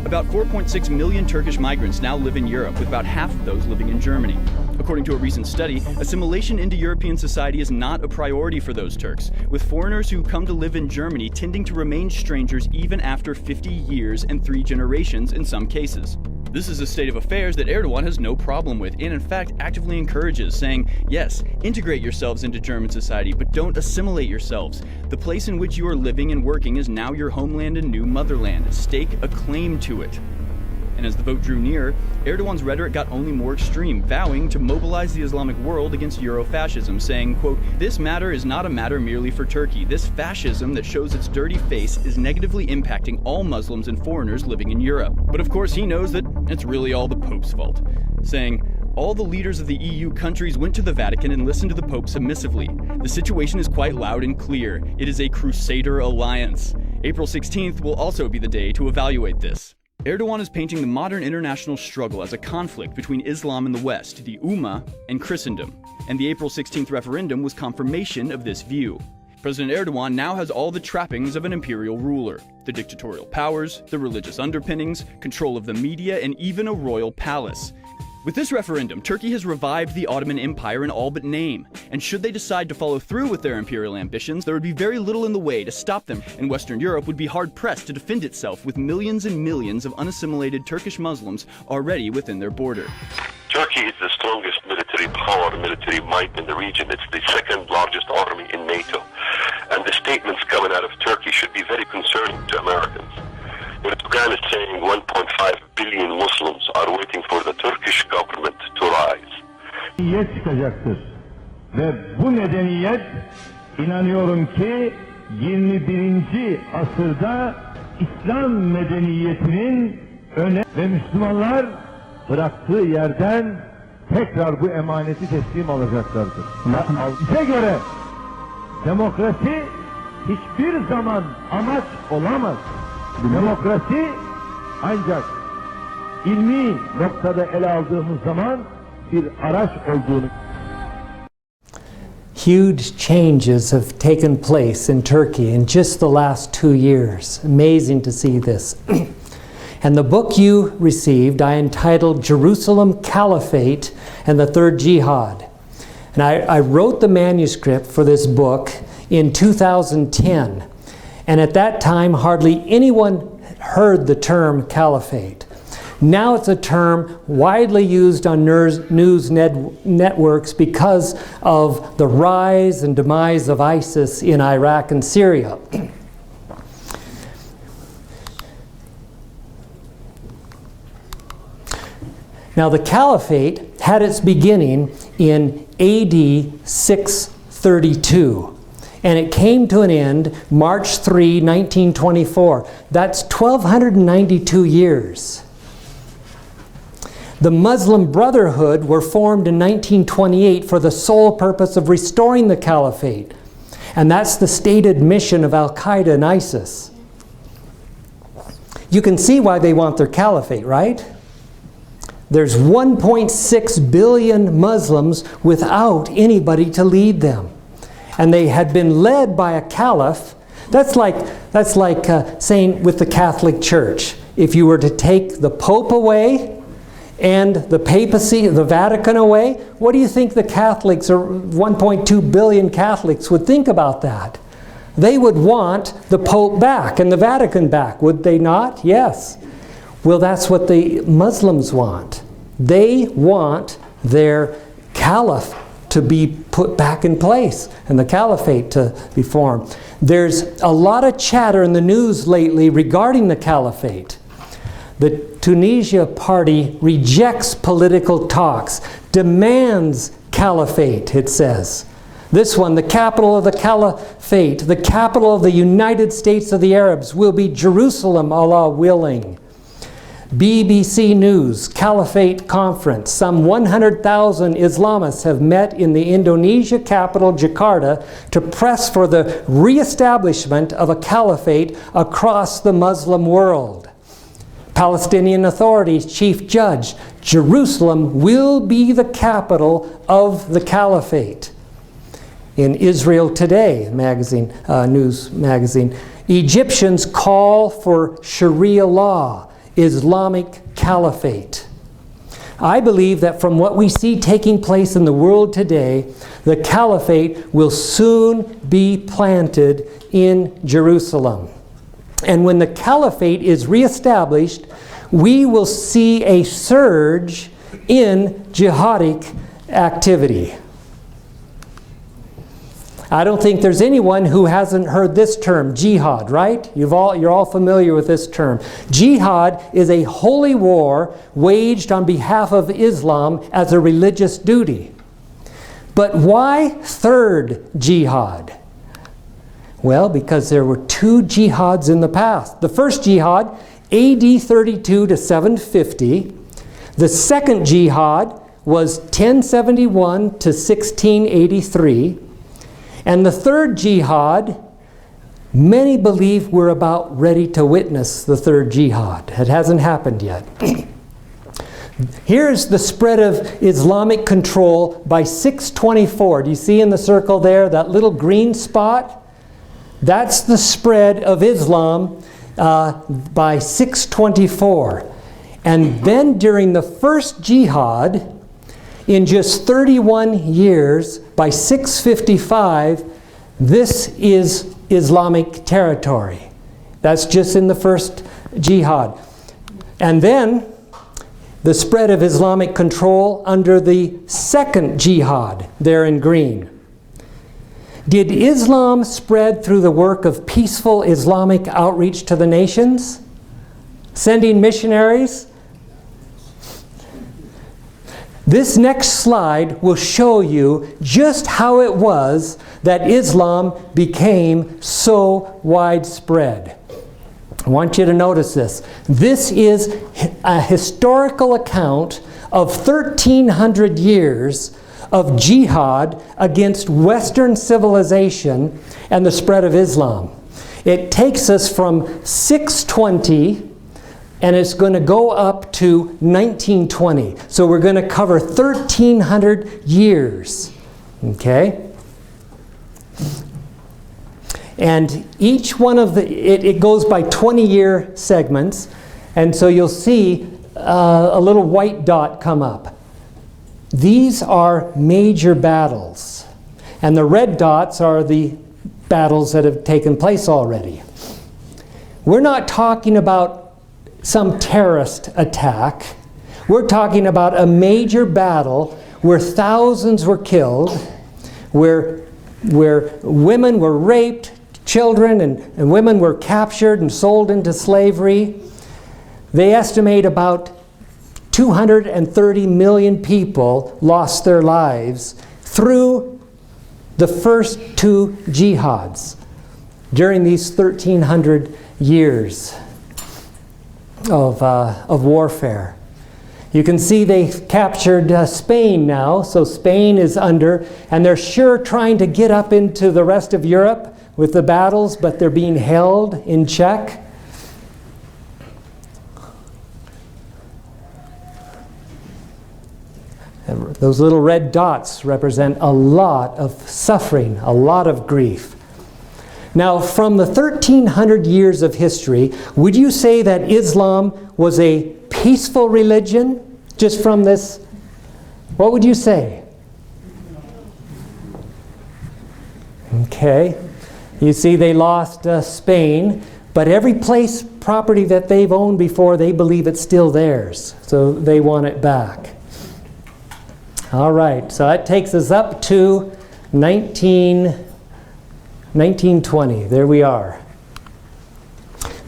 About 4.6 million Turkish migrants now live in Europe, with about half of those living in Germany. According to a recent study, assimilation into European society is not a priority for those Turks, with foreigners who come to live in Germany tending to remain strangers even after 50 years and 3 generations in some cases. This is a state of affairs that Erdogan has no problem with, and in fact actively encourages, saying, yes, integrate yourselves into German society, but don't assimilate yourselves. The place in which you are living and working is now your homeland and new motherland. Stake a claim to it. And as the vote drew near, Erdogan's rhetoric got only more extreme, vowing to mobilize the Islamic world against Eurofascism, saying, quote, this matter is not a matter merely for Turkey. This fascism that shows its dirty face is negatively impacting all Muslims and foreigners living in Europe. But of course he knows that it's really all the Pope's fault, saying, all the leaders of the EU countries went to the Vatican and listened to the Pope submissively. The situation is quite loud and clear. It is a crusader alliance. April 16th will also be the day to evaluate this. Erdogan is painting the modern international struggle as a conflict between Islam and the West, the Ummah, and Christendom, and the April 16th referendum was confirmation of this view. President Erdogan now has all the trappings of an imperial ruler: the dictatorial powers, the religious underpinnings, control of the media, and even a royal palace. With this referendum, Turkey has revived the Ottoman Empire in all but name, and should they decide to follow through with their imperial ambitions, there would be very little in the way to stop them, and Western Europe would be hard-pressed to defend itself with millions and millions of unassimilated Turkish Muslims already within their border. Turkey is the strongest military power, military might in the region. It's the second largest army in NATO, and the statements coming out of Turkey should be very concerning to Americans. Erdogan is saying 1.5 billion Muslims are waiting for the Turkish government to rise. Medeniyet çıkacaktır ve bu medeniyet inanıyorum ki 21. asırda İslam medeniyetinin öne ve Müslümanlar bıraktığı yerden tekrar bu emaneti teslim alacaklardır. Bize göre demokrasi hiçbir zaman amaç olamaz. Demokrasi ancak ilmi noktada ele aldığımız zaman bir araç olduğunu. Huge changes have taken place in Turkey in just the last 2 years. Amazing to see this. And the book you received, I entitled Jerusalem Caliphate and the Third Jihad. And I wrote the manuscript for this book in 2010. And at that time, hardly anyone heard the term caliphate. Now it's a term widely used on news networks because of the rise and demise of ISIS in Iraq and Syria. Now the caliphate had its beginning in AD 632. And it came to an end March 3, 1924. That's 1,292 years. The Muslim Brotherhood were formed in 1928 for the sole purpose of restoring the caliphate. And that's the stated mission of Al-Qaeda and ISIS. You can see why they want their caliphate, right? There's 1.6 billion Muslims without anybody to lead them. And they had been led by a caliph. That's like saying with the Catholic Church, if you were to take the Pope away and the papacy, the Vatican away, what do you think the Catholics, or 1.2 billion Catholics, would think about that? They would want the Pope back and the Vatican back, would they not? Yes. Well, that's what the Muslims want. They want their caliph to be put back in place and the caliphate to be formed. There's a lot of chatter in the news lately regarding the caliphate. The Tunisia party rejects political talks, demands caliphate, it says. This one, the capital of the caliphate, the capital of the United States of the Arabs, will be Jerusalem, Allah willing. BBC News, Caliphate Conference. Some 100,000 Islamists have met in the Indonesia capital, Jakarta, to press for the re-establishment of a caliphate across the Muslim world. Palestinian Authorities Chief Judge, Jerusalem will be the capital of the caliphate. In Israel Today magazine, news magazine, Egyptians call for Sharia law, Islamic caliphate. I believe that from what we see taking place in the world today, the caliphate will soon be planted in Jerusalem. And when the caliphate is reestablished, we will see a surge in jihadic activity. I don't think there's anyone who hasn't heard this term, jihad, right? You're all familiar with this term. Jihad is a holy war waged on behalf of Islam as a religious duty. But why third jihad? Well, because there were two jihads in the past. The first jihad, AD 32 to 750. The second jihad was 1071 to 1683. And the third jihad, many believe we're about ready to witness the third jihad. It hasn't happened yet. Here's the spread of Islamic control by 624. Do you see in the circle there, that little green spot? That's the spread of Islam by 624. And then during the first jihad, in just 31 years, by 655, this is Islamic territory. That's just in the first jihad. And then the spread of Islamic control under the second jihad, there in green. Did Islam spread through the work of peaceful Islamic outreach to the nations? Sending missionaries? This next slide will show you just how it was that Islam became so widespread. I want you to notice this. This is a historical account of 1,300 years of jihad against Western civilization and the spread of Islam. It takes us from 620 and it's going to go up to 1920. So we're going to cover 1,300 years. Okay? And each one of it goes by 20-year segments. And so you'll see a little white dot come up. These are major battles. And the red dots are the battles that have taken place already. We're not talking about some terrorist attack. We're talking about a major battle where thousands were killed, where women were raped, children and women were captured and sold into slavery. They estimate about 230 million people lost their lives through the first two jihads during these 1,300 years of warfare. You can see they've captured Spain now, so Spain is under, and they're sure trying to get up into the rest of Europe with the battles, but they're being held in check. And those little red dots represent a lot of suffering, a lot of grief. Now, from the 1,300 years of history, would you say that Islam was a peaceful religion? Just from this, what would you say? Okay. You see, they lost Spain, but every property that they've owned before, they believe it's still theirs. So they want it back. All right, so that takes us up to 1920. There we are.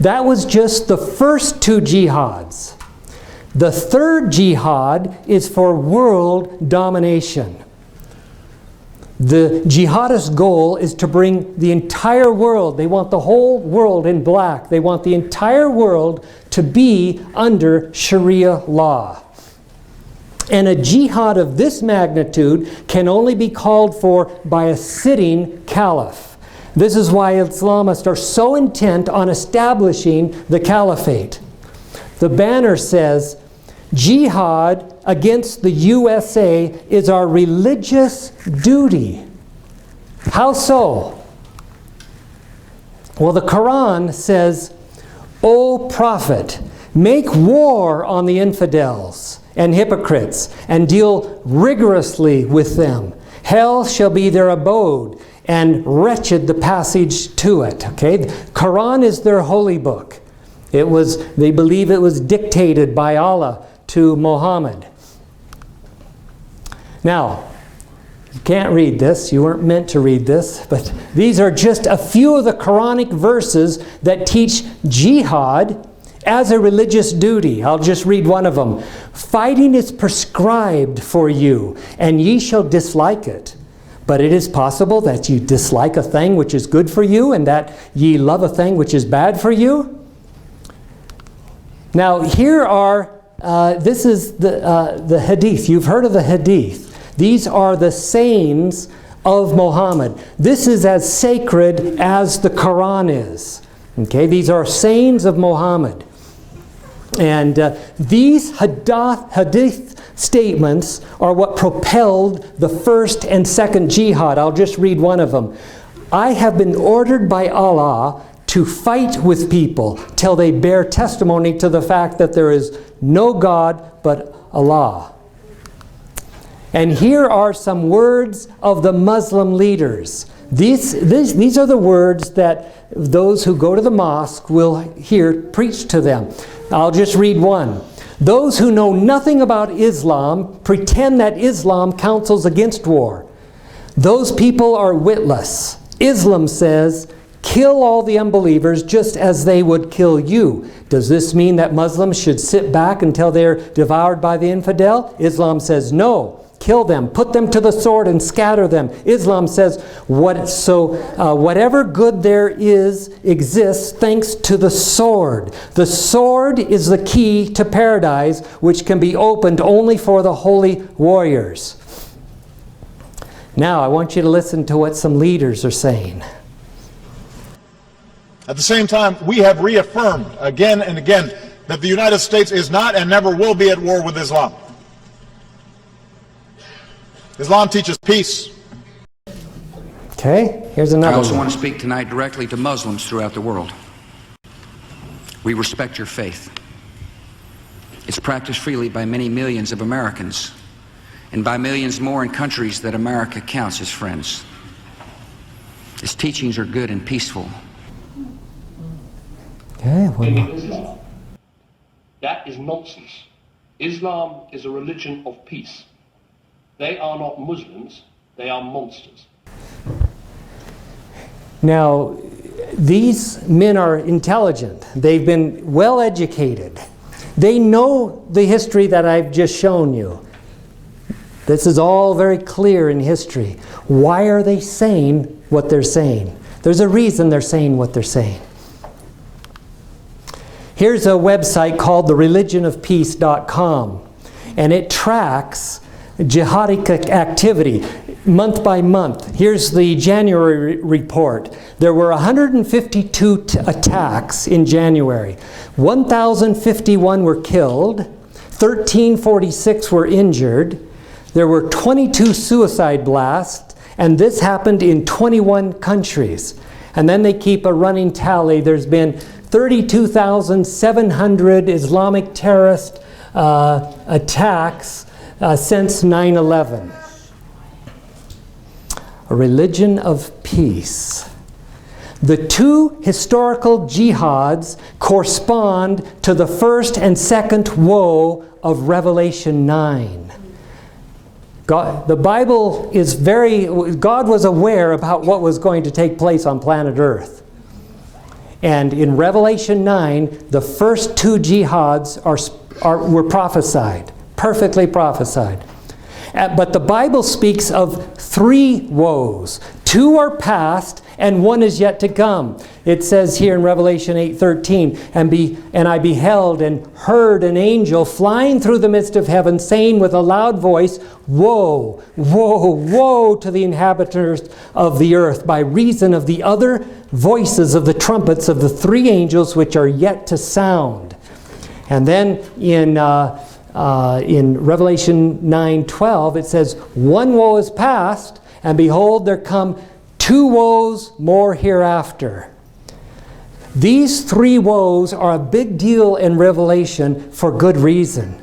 That was just the first two jihads. The third jihad is for world domination. The jihadist goal is to bring the entire world, they want the whole world in black. They want the entire world to be under Sharia law. And a jihad of this magnitude can only be called for by a sitting caliph. This is why Islamists are so intent on establishing the caliphate. The banner says, "Jihad against the USA is our religious duty." How so? Well, the Quran says, "O Prophet, make war on the infidels and hypocrites, and deal rigorously with them. Hell shall be their abode, and wretched the passage to it." Okay? The Quran is their holy book. They believe it was dictated by Allah to Muhammad. Now, you can't read this, you weren't meant to read this, but these are just a few of the Quranic verses that teach jihad as a religious duty. I'll just read one of them. "Fighting is prescribed for you, and ye shall dislike it. But it is possible that you dislike a thing which is good for you, and that ye love a thing which is bad for you." Now here are, this is the hadith. You've heard of the hadith. These are the sayings of Muhammad. This is as sacred as the Quran is. Okay, these are sayings of Muhammad. And these hadith statements are what propelled the first and second jihad. I'll just read one of them. "I have been ordered by Allah to fight with people till they bear testimony to the fact that there is no God but Allah." And here are some words of the Muslim leaders. These are the words that those who go to the mosque will hear preached to them. I'll just read one. "Those who know nothing about Islam pretend that Islam counsels against war. Those people are witless. Islam says, kill all the unbelievers just as they would kill you. Does this mean that Muslims should sit back until they're devoured by the infidel? Islam says no. Kill them, put them to the sword and scatter them. Islam says, whatever good there exists thanks to the sword. The sword is the key to paradise, which can be opened only for the holy warriors." Now, I want you to listen to what some leaders are saying. At the same time, we have reaffirmed again and again that the United States is not and never will be at war with Islam. Islam teaches peace. Okay, here's another one. I also want to speak tonight directly to Muslims throughout the world. We respect your faith. It's practiced freely by many millions of Americans, and by millions more in countries that America counts as friends. Its teachings are good and peaceful. Okay, Islam. That is nonsense. Islam is a religion of peace. They are not Muslims, they are monsters. Now, these men are intelligent. They've been well educated. They know the history that I've just shown you. This is all very clear in history. Why are they saying what they're saying? There's a reason they're saying what they're saying. Here's a website called thereligionofpeace.com, and it tracks jihadic activity month by month. Here's the January report. There were 152 attacks in January. 1,051 were killed. 1,346 were injured. There were 22 suicide blasts, and this happened in 21 countries. And then they keep a running tally. There's been 32,700 Islamic terrorist attacks since 9/11. A religion of peace. The two historical jihads correspond to the first and second woe of Revelation 9. God, the Bible is God was aware about what was going to take place on planet Earth. And in Revelation 9, the first two jihads were prophesied. Perfectly prophesied. But the Bible speaks of three woes. 2 are past, and 1 is yet to come. It says here in Revelation 8:13, and I beheld and heard an angel flying through the midst of heaven, saying with a loud voice, Woe, woe, woe to the inhabitants of the earth, by reason of the other voices of the trumpets of the 3 angels which are yet to sound. And then in Revelation 9:12, it says, 1 woe is past, and behold, there come 2 woes more hereafter. These 3 woes are a big deal in Revelation for good reason.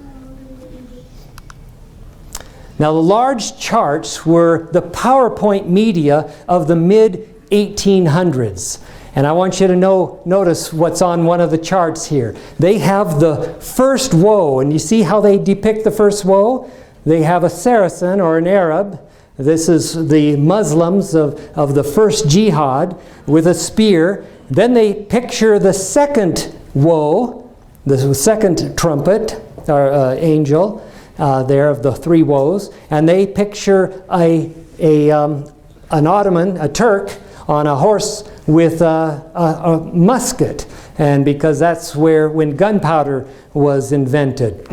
Now, the large charts were the PowerPoint media of the mid-1800s. And I want you to notice what's on one of the charts here. They have the first woe, and you see how they depict the first woe? They have a Saracen or an Arab. This is the Muslims of the first jihad with a spear. Then they picture the second woe, the second trumpet, or angel, there of the 3 woes. And they picture an Ottoman, a Turk, on a horse with a musket. And because that's when gunpowder was invented.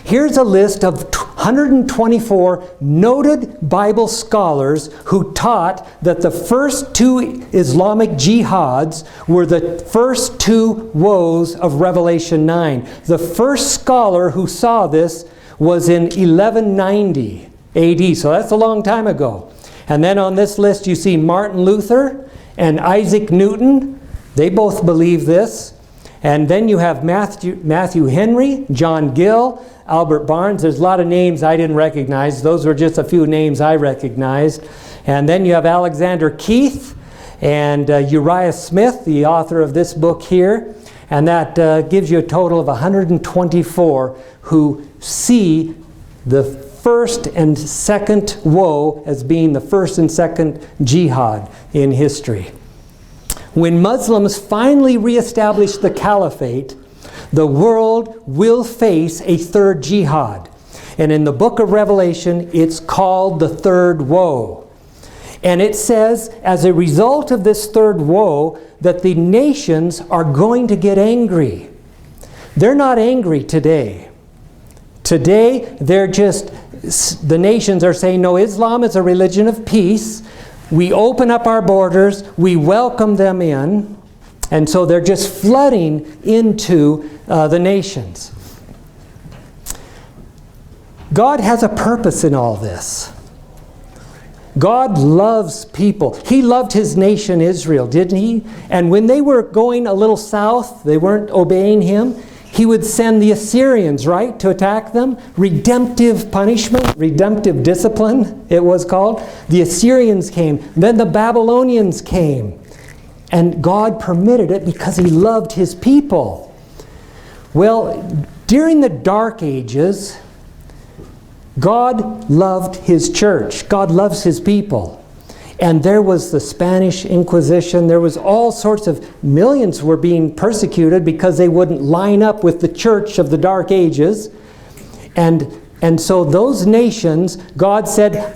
Here's a list of 124 noted Bible scholars who taught that the first 2 Islamic jihads were the first 2 woes of Revelation 9. The first scholar who saw this was in 1190 AD, so that's a long time ago. And then on this list you see Martin Luther and Isaac Newton. They both believe this. And then you have Matthew Henry, John Gill, Albert Barnes. There's a lot of names I didn't recognize. Those were just a few names I recognized. And then you have Alexander Keith and Uriah Smith, the author of this book here. And that gives you a total of 124 who see the first and second woe as being the first and second jihad in history. When Muslims finally reestablish the caliphate, the world will face a 3rd jihad. And in the book of Revelation, it's called the 3rd woe. And it says, as a result of this 3rd woe, that the nations are going to get angry. They're not angry today. Today, the nations are saying, no, Islam is a religion of peace. We open up our borders, we welcome them in, and so they're just flooding into the nations. God has a purpose in all this. God loves people. He loved His nation Israel, didn't He? And when they were going a little south, they weren't obeying Him, He would send the Assyrians, right, to attack them. Redemptive punishment, redemptive discipline, it was called. The Assyrians came. Then the Babylonians came. And God permitted it because He loved His people. Well, during the Dark Ages, God loved His church. God loves His people. And there was the Spanish Inquisition. There was all sorts of millions were being persecuted because they wouldn't line up with the church of the Dark Ages. And so those nations, God said,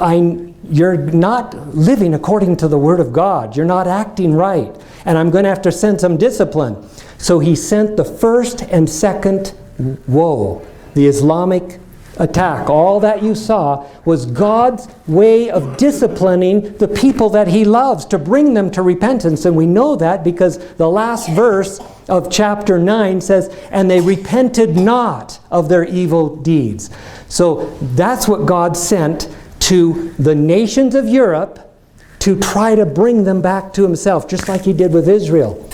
you're not living according to the Word of God. You're not acting right. And I'm going to have to send some discipline. So He sent the first and second woe, the Islamic attack. All that you saw was God's way of disciplining the people that He loves to bring them to repentance. And we know that because the last verse of chapter 9 says, and they repented not of their evil deeds. So that's what God sent to the nations of Europe to try to bring them back to Himself, just like He did with Israel.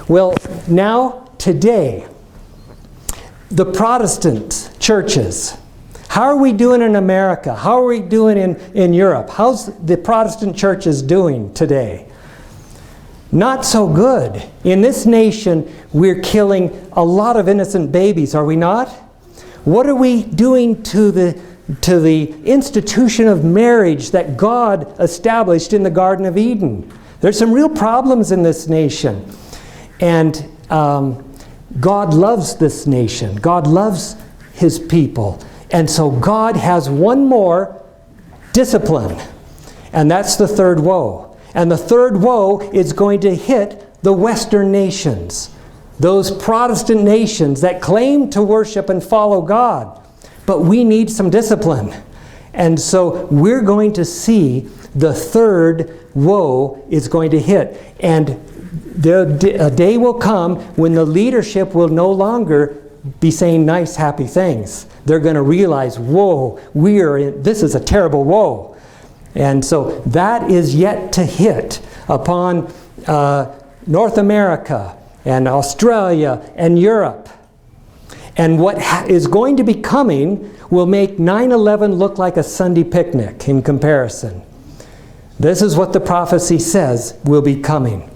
Well, now, today, the Protestant churches, how are we doing in America? How are we doing in Europe? How's the Protestant churches doing today? Not so good. In this nation, we're killing a lot of innocent babies, are we not? What are we doing to the institution of marriage that God established in the Garden of Eden? There's some real problems in this nation. And God loves this nation. God loves His people. And so God has one more discipline. And that's the third woe. And the third woe is going to hit the Western nations, those Protestant nations that claim to worship and follow God. But we need some discipline. And so we're going to see the third woe is going to hit. And a day will come when the leadership will no longer be saying nice, happy things. They're going to realize, whoa, this is a terrible woe. And so that is yet to hit upon North America and Australia and Europe. And what is going to be coming will make 9/11 look like a Sunday picnic in comparison. This is what the prophecy says will be coming.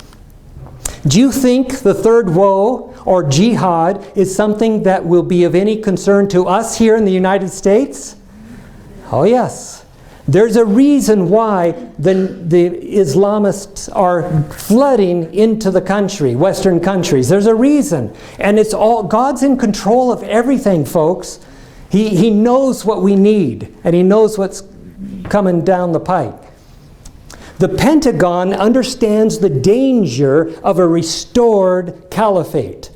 Do you think the third woe or jihad is something that will be of any concern to us here in the United States? Oh yes. There's a reason why the Islamists are flooding into the country, Western countries. There's a reason. And it's all, God's in control of everything, folks. He knows what we need, and He knows what's coming down the pike. The Pentagon understands the danger of a restored caliphate.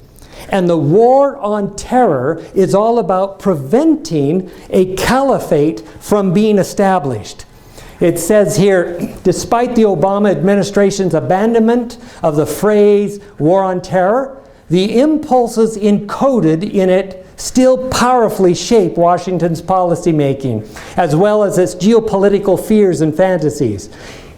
And the war on terror is all about preventing a caliphate from being established. It says here, despite the Obama administration's abandonment of the phrase war on terror, the impulses encoded in it still powerfully shape Washington's policymaking, as well as its geopolitical fears and fantasies.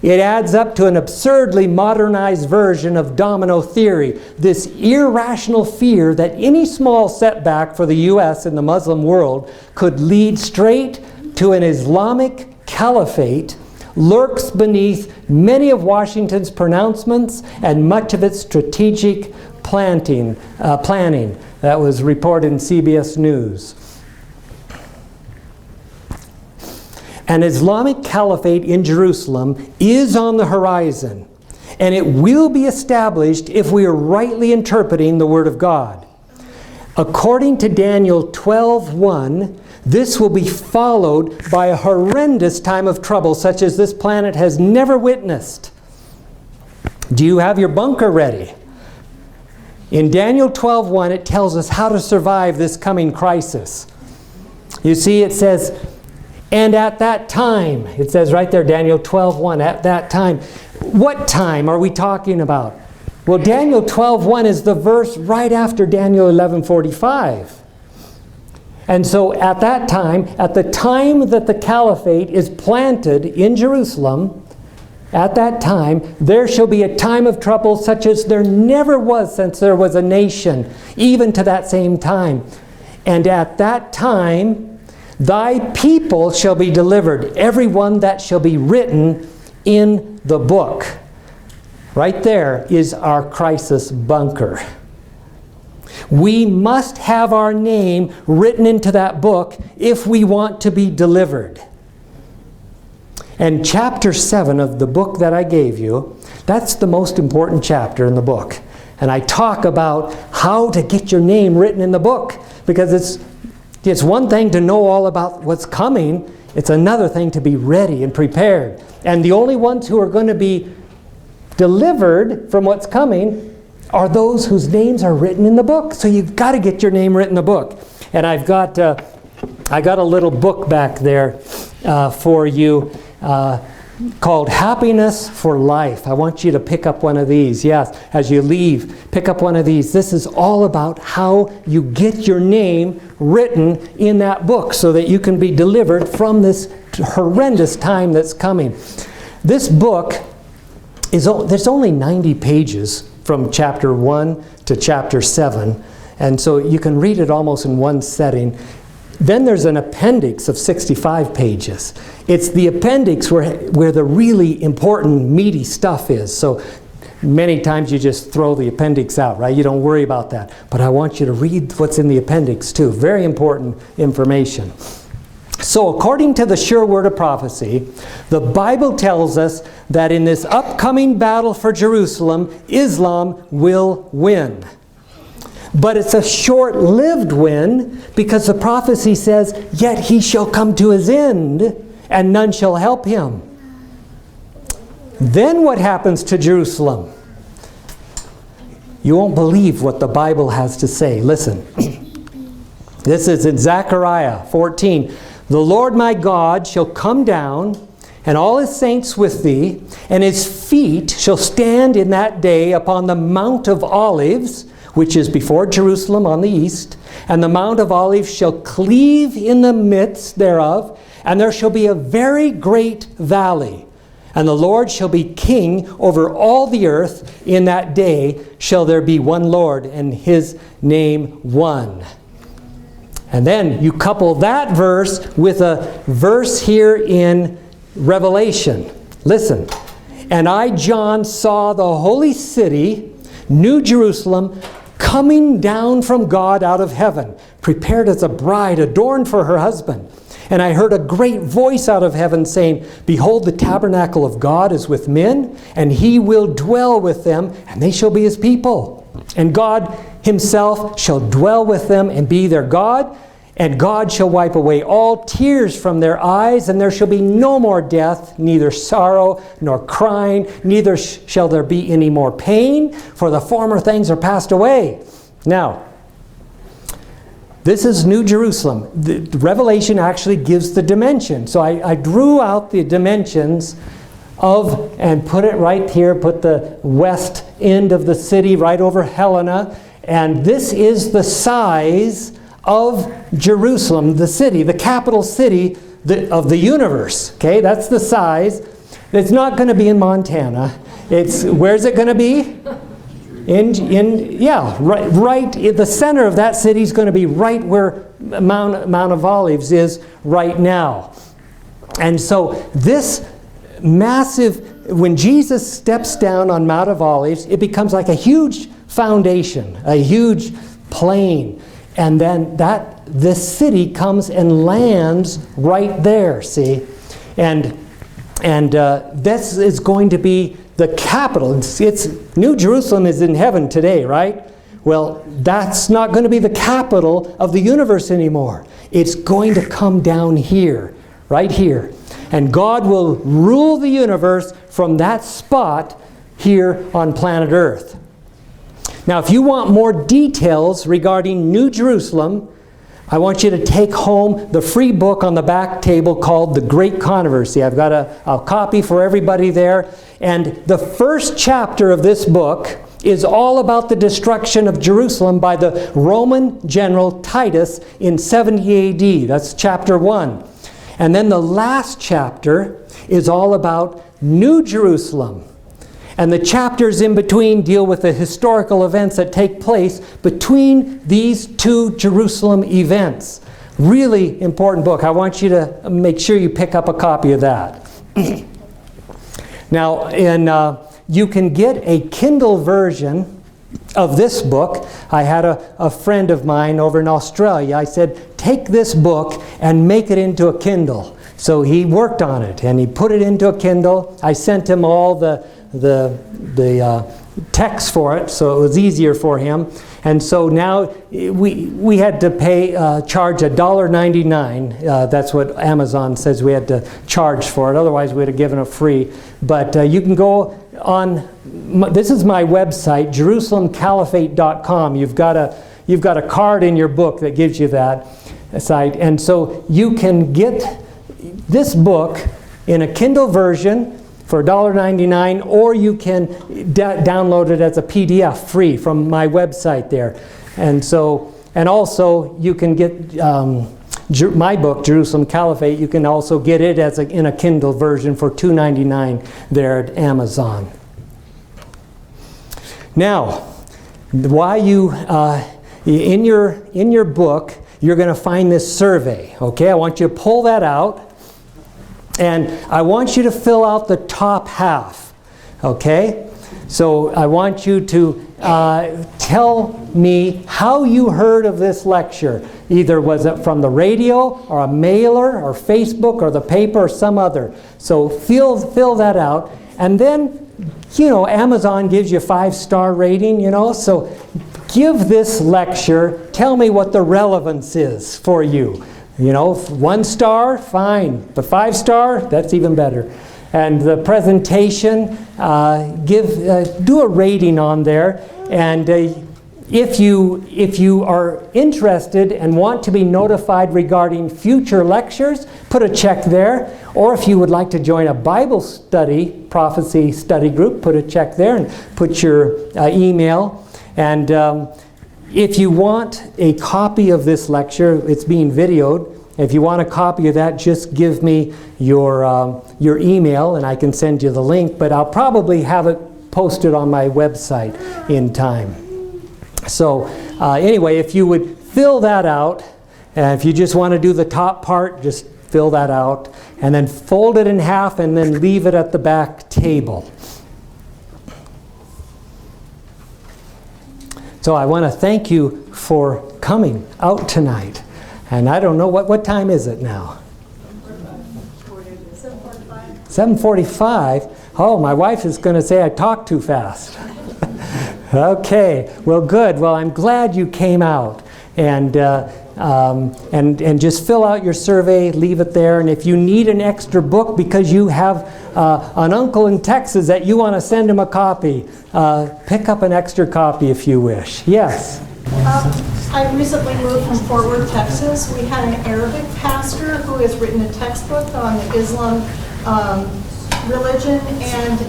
It adds up to an absurdly modernized version of domino theory, this irrational fear that any small setback for the U.S. in the Muslim world could lead straight to an Islamic caliphate lurks beneath many of Washington's pronouncements and much of its strategic planning. That was reported in CBS News. An Islamic caliphate in Jerusalem is on the horizon, and it will be established if we are rightly interpreting the Word of God. According to Daniel 12:1, this will be followed by a horrendous time of trouble such as this planet has never witnessed. Do you have your bunker ready? In Daniel 12:1, it tells us how to survive this coming crisis. You see, it says, and at that time, it says right there, Daniel 12:1, at that time. What time are we talking about? Well, Daniel 12:1 is the verse right after Daniel 11:45. And so at that time, at the time that the caliphate is planted in Jerusalem, at that time, there shall be a time of trouble such as there never was since there was a nation, even to that same time. And at that time, thy people shall be delivered, every one that shall be written in the book. Right there is our crisis bunker. We must have our name written into that book if we want to be delivered. And chapter 7 of the book that I gave you, that's the most important chapter in the book. And I talk about how to get your name written in the book, because it's one thing to know all about what's coming. It's another thing to be ready and prepared. And the only ones who are going to be delivered from what's coming are those whose names are written in the book. So you've got to get your name written in the book. And I got a little book back there for you called Happiness for Life. I want you to pick up one of these. Yes, as you leave, pick up one of these. This is all about how you get your name written in that book so that you can be delivered from this horrendous time that's coming. This book there's only 90 pages from chapter 1 to chapter 7, and so you can read it almost in one setting. Then there's an appendix of 65 pages. It's the appendix where the really important, meaty stuff is. So many times you just throw the appendix out, right? You don't worry about that. But I want you to read what's in the appendix too. Very important information. So according to the sure word of prophecy, the Bible tells us that in this upcoming battle for Jerusalem, Islam will win. But it's a short-lived win, because the prophecy says, yet he shall come to his end, and none shall help him. Then what happens to Jerusalem? You won't believe what the Bible has to say. Listen. This is in Zechariah 14. The Lord my God shall come down, and all his saints with thee, and his feet shall stand in that day upon the Mount of Olives, which is before Jerusalem on the east, and the Mount of Olives shall cleave in the midst thereof, and there shall be a very great valley. And the Lord shall be king over all the earth. In that day shall there be one Lord, and his name one. And then you couple that verse with a verse here in Revelation. Listen. And I, John, saw the holy city, New Jerusalem, coming down from God out of heaven, prepared as a bride adorned for her husband. And I heard a great voice out of heaven saying, Behold, the tabernacle of God is with men, and he will dwell with them, and they shall be his people. And God himself shall dwell with them and be their God, and God shall wipe away all tears from their eyes, and there shall be no more death, neither sorrow nor crying, neither shall there be any more pain, for the former things are passed away. Now, this is New Jerusalem. The Revelation actually gives the dimension. So I drew out the dimensions of, and put it right here, put the west end of the city right over Helena. And this is the size of Jerusalem, the city, the capital city of the universe. Okay, that's the size. It's not going to be in Montana. Where's it going to be? Right in the center of that city is going to be right where Mount of Olives is right now. And so this massive, when Jesus steps down on Mount of Olives, it becomes like a huge foundation, a huge plain. And then this city comes and lands right there, see? And this is going to be the capital. It's New Jerusalem is in heaven today, right? Well, that's not going to be the capital of the universe anymore. It's going to come down here, right here. And God will rule the universe from that spot here on planet Earth. Now, if you want more details regarding New Jerusalem, I want you to take home the free book on the back table called The Great Controversy. I've got a copy for everybody there. And the first chapter of this book is all about the destruction of Jerusalem by the Roman general Titus in 70 AD. That's chapter 1. And then the last chapter is all about New Jerusalem. And the chapters in between deal with the historical events that take place between these two Jerusalem events. Really important book. I want you to make sure you pick up a copy of that. Now, you can get a Kindle version of this book. I had a friend of mine over in Australia. I said, take this book and make it into a Kindle. So he worked on it and he put it into a Kindle. I sent him all the text for it, so it was easier for him. And so now we had to charge $1.99. That's what Amazon says we had to charge for it. Otherwise, we'd have given it free. But you can go on. This is my website, JerusalemCaliphate.com. You've got a card in your book that gives you that site, and so you can get this book in a Kindle version for $1.99, or you can download it as a PDF free from my website there. And also you can get my book, Jerusalem Caliphate. You can also get it in a Kindle version for $2.99 there at Amazon. Now, why in your book you're going to find this survey. Okay, I want you to pull that out. And I want you to fill out the top half, okay? So I want you to tell me how you heard of this lecture. Either was it from the radio, or a mailer, or Facebook, or the paper, or some other. So fill that out. And then, Amazon gives you a 5-star rating, so give this lecture, tell me what the relevance is for you. 1 star, fine. But 5 star, that's even better. And the presentation, do a rating on there. And if you are interested and want to be notified regarding future lectures, put a check there. Or if you would like to join a Bible study, prophecy study group, put a check there and put your email. And if you want a copy of this lecture, it's being videoed. If you want a copy of that, just give me your email and I can send you the link. But I'll probably have it posted on my website in time. So anyway, if you would fill that out, and if you just want to do the top part, just fill that out, and then fold it in half and then leave it at the back table. So I want to thank you for coming out tonight. And I don't know, what time is it now? 7:45. Oh, my wife is going to say I talk too fast. Okay, well good. Well, I'm glad you came out. And just fill out your survey, leave it there. And if you need an extra book because you have an uncle in Texas that you want to send him a copy, pick up an extra copy if you wish. Yes? I recently moved from Fort Worth, Texas. We had an Arabic pastor who has written a textbook on the Islam religion, and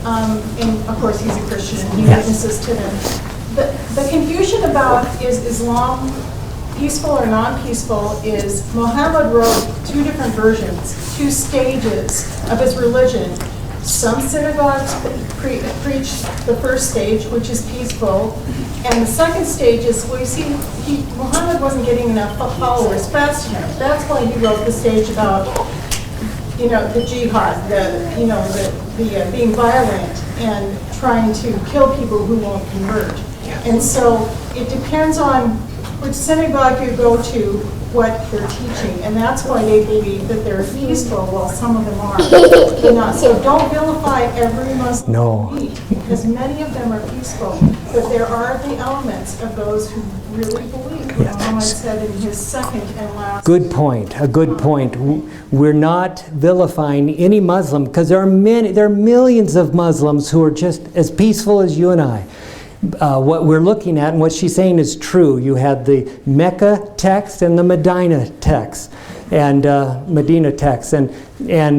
of course he's a Christian and he witnesses to them. The confusion about is Islam peaceful or non-peaceful is Muhammad wrote two different versions, two stages of his religion. Some synagogues preach the first stage, which is peaceful, and the second stage is, well, you see, Muhammad wasn't getting enough followers fast enough. That's why he wrote the stage about, the jihad, the being violent and trying to kill people who won't convert. And so it depends on which synagogue you go to, what they're teaching, and that's why they believe that they're peaceful, while some of them are. They're not. So don't vilify every Muslim. No. Because many of them are peaceful, but there are the elements of those who really believe what Muhammad said in his second and last. Good point. A good point. We're not vilifying any Muslim because there are millions of Muslims who are just as peaceful as you and I. What we're looking at and what she's saying is true. You had the Mecca text and the Medina text, and Medina text, and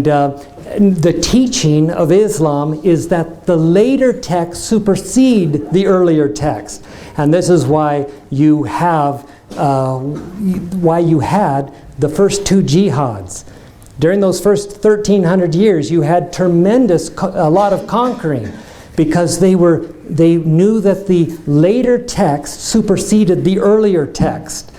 the teaching of Islam is that the later texts supersede the earlier text, and this is why you have the first two jihads. During those first 1,300 years, you had a lot of conquering. Because they knew that the later text superseded the earlier text.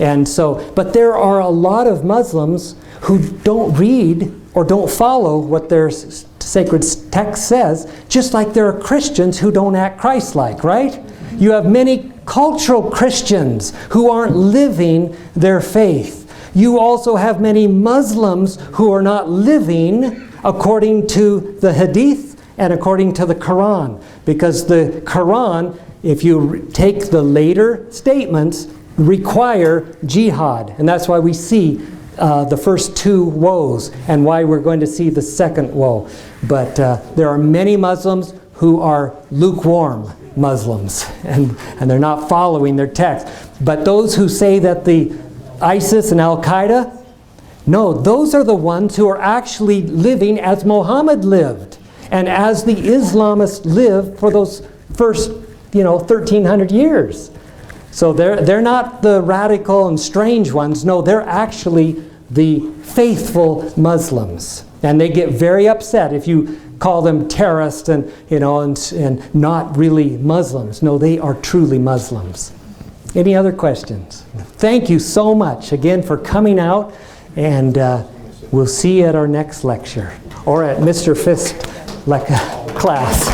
And so, but there are a lot of Muslims who don't read or don't follow what their sacred text says, just like there are Christians who don't act Christ-like, right? You have many cultural Christians who aren't living their faith. You also have many Muslims who are not living according to the Hadith and according to the Quran, because the Quran, if you take the later statements, require jihad, and that's why we see the first two woes and why we're going to see the second woe. But there are many Muslims who are lukewarm Muslims, and they're not following their text. But those who say that the ISIS and Al-Qaeda, no, those are the ones who are actually living as Muhammad lived. And as the Islamists lived for those first, 1,300 years. So they're not the radical and strange ones. No, they're actually the faithful Muslims. And they get very upset if you call them terrorists and not really Muslims. No, they are truly Muslims. Any other questions? Thank you so much again for coming out, and we'll see you at our next lecture or at Mr. Fisk's class.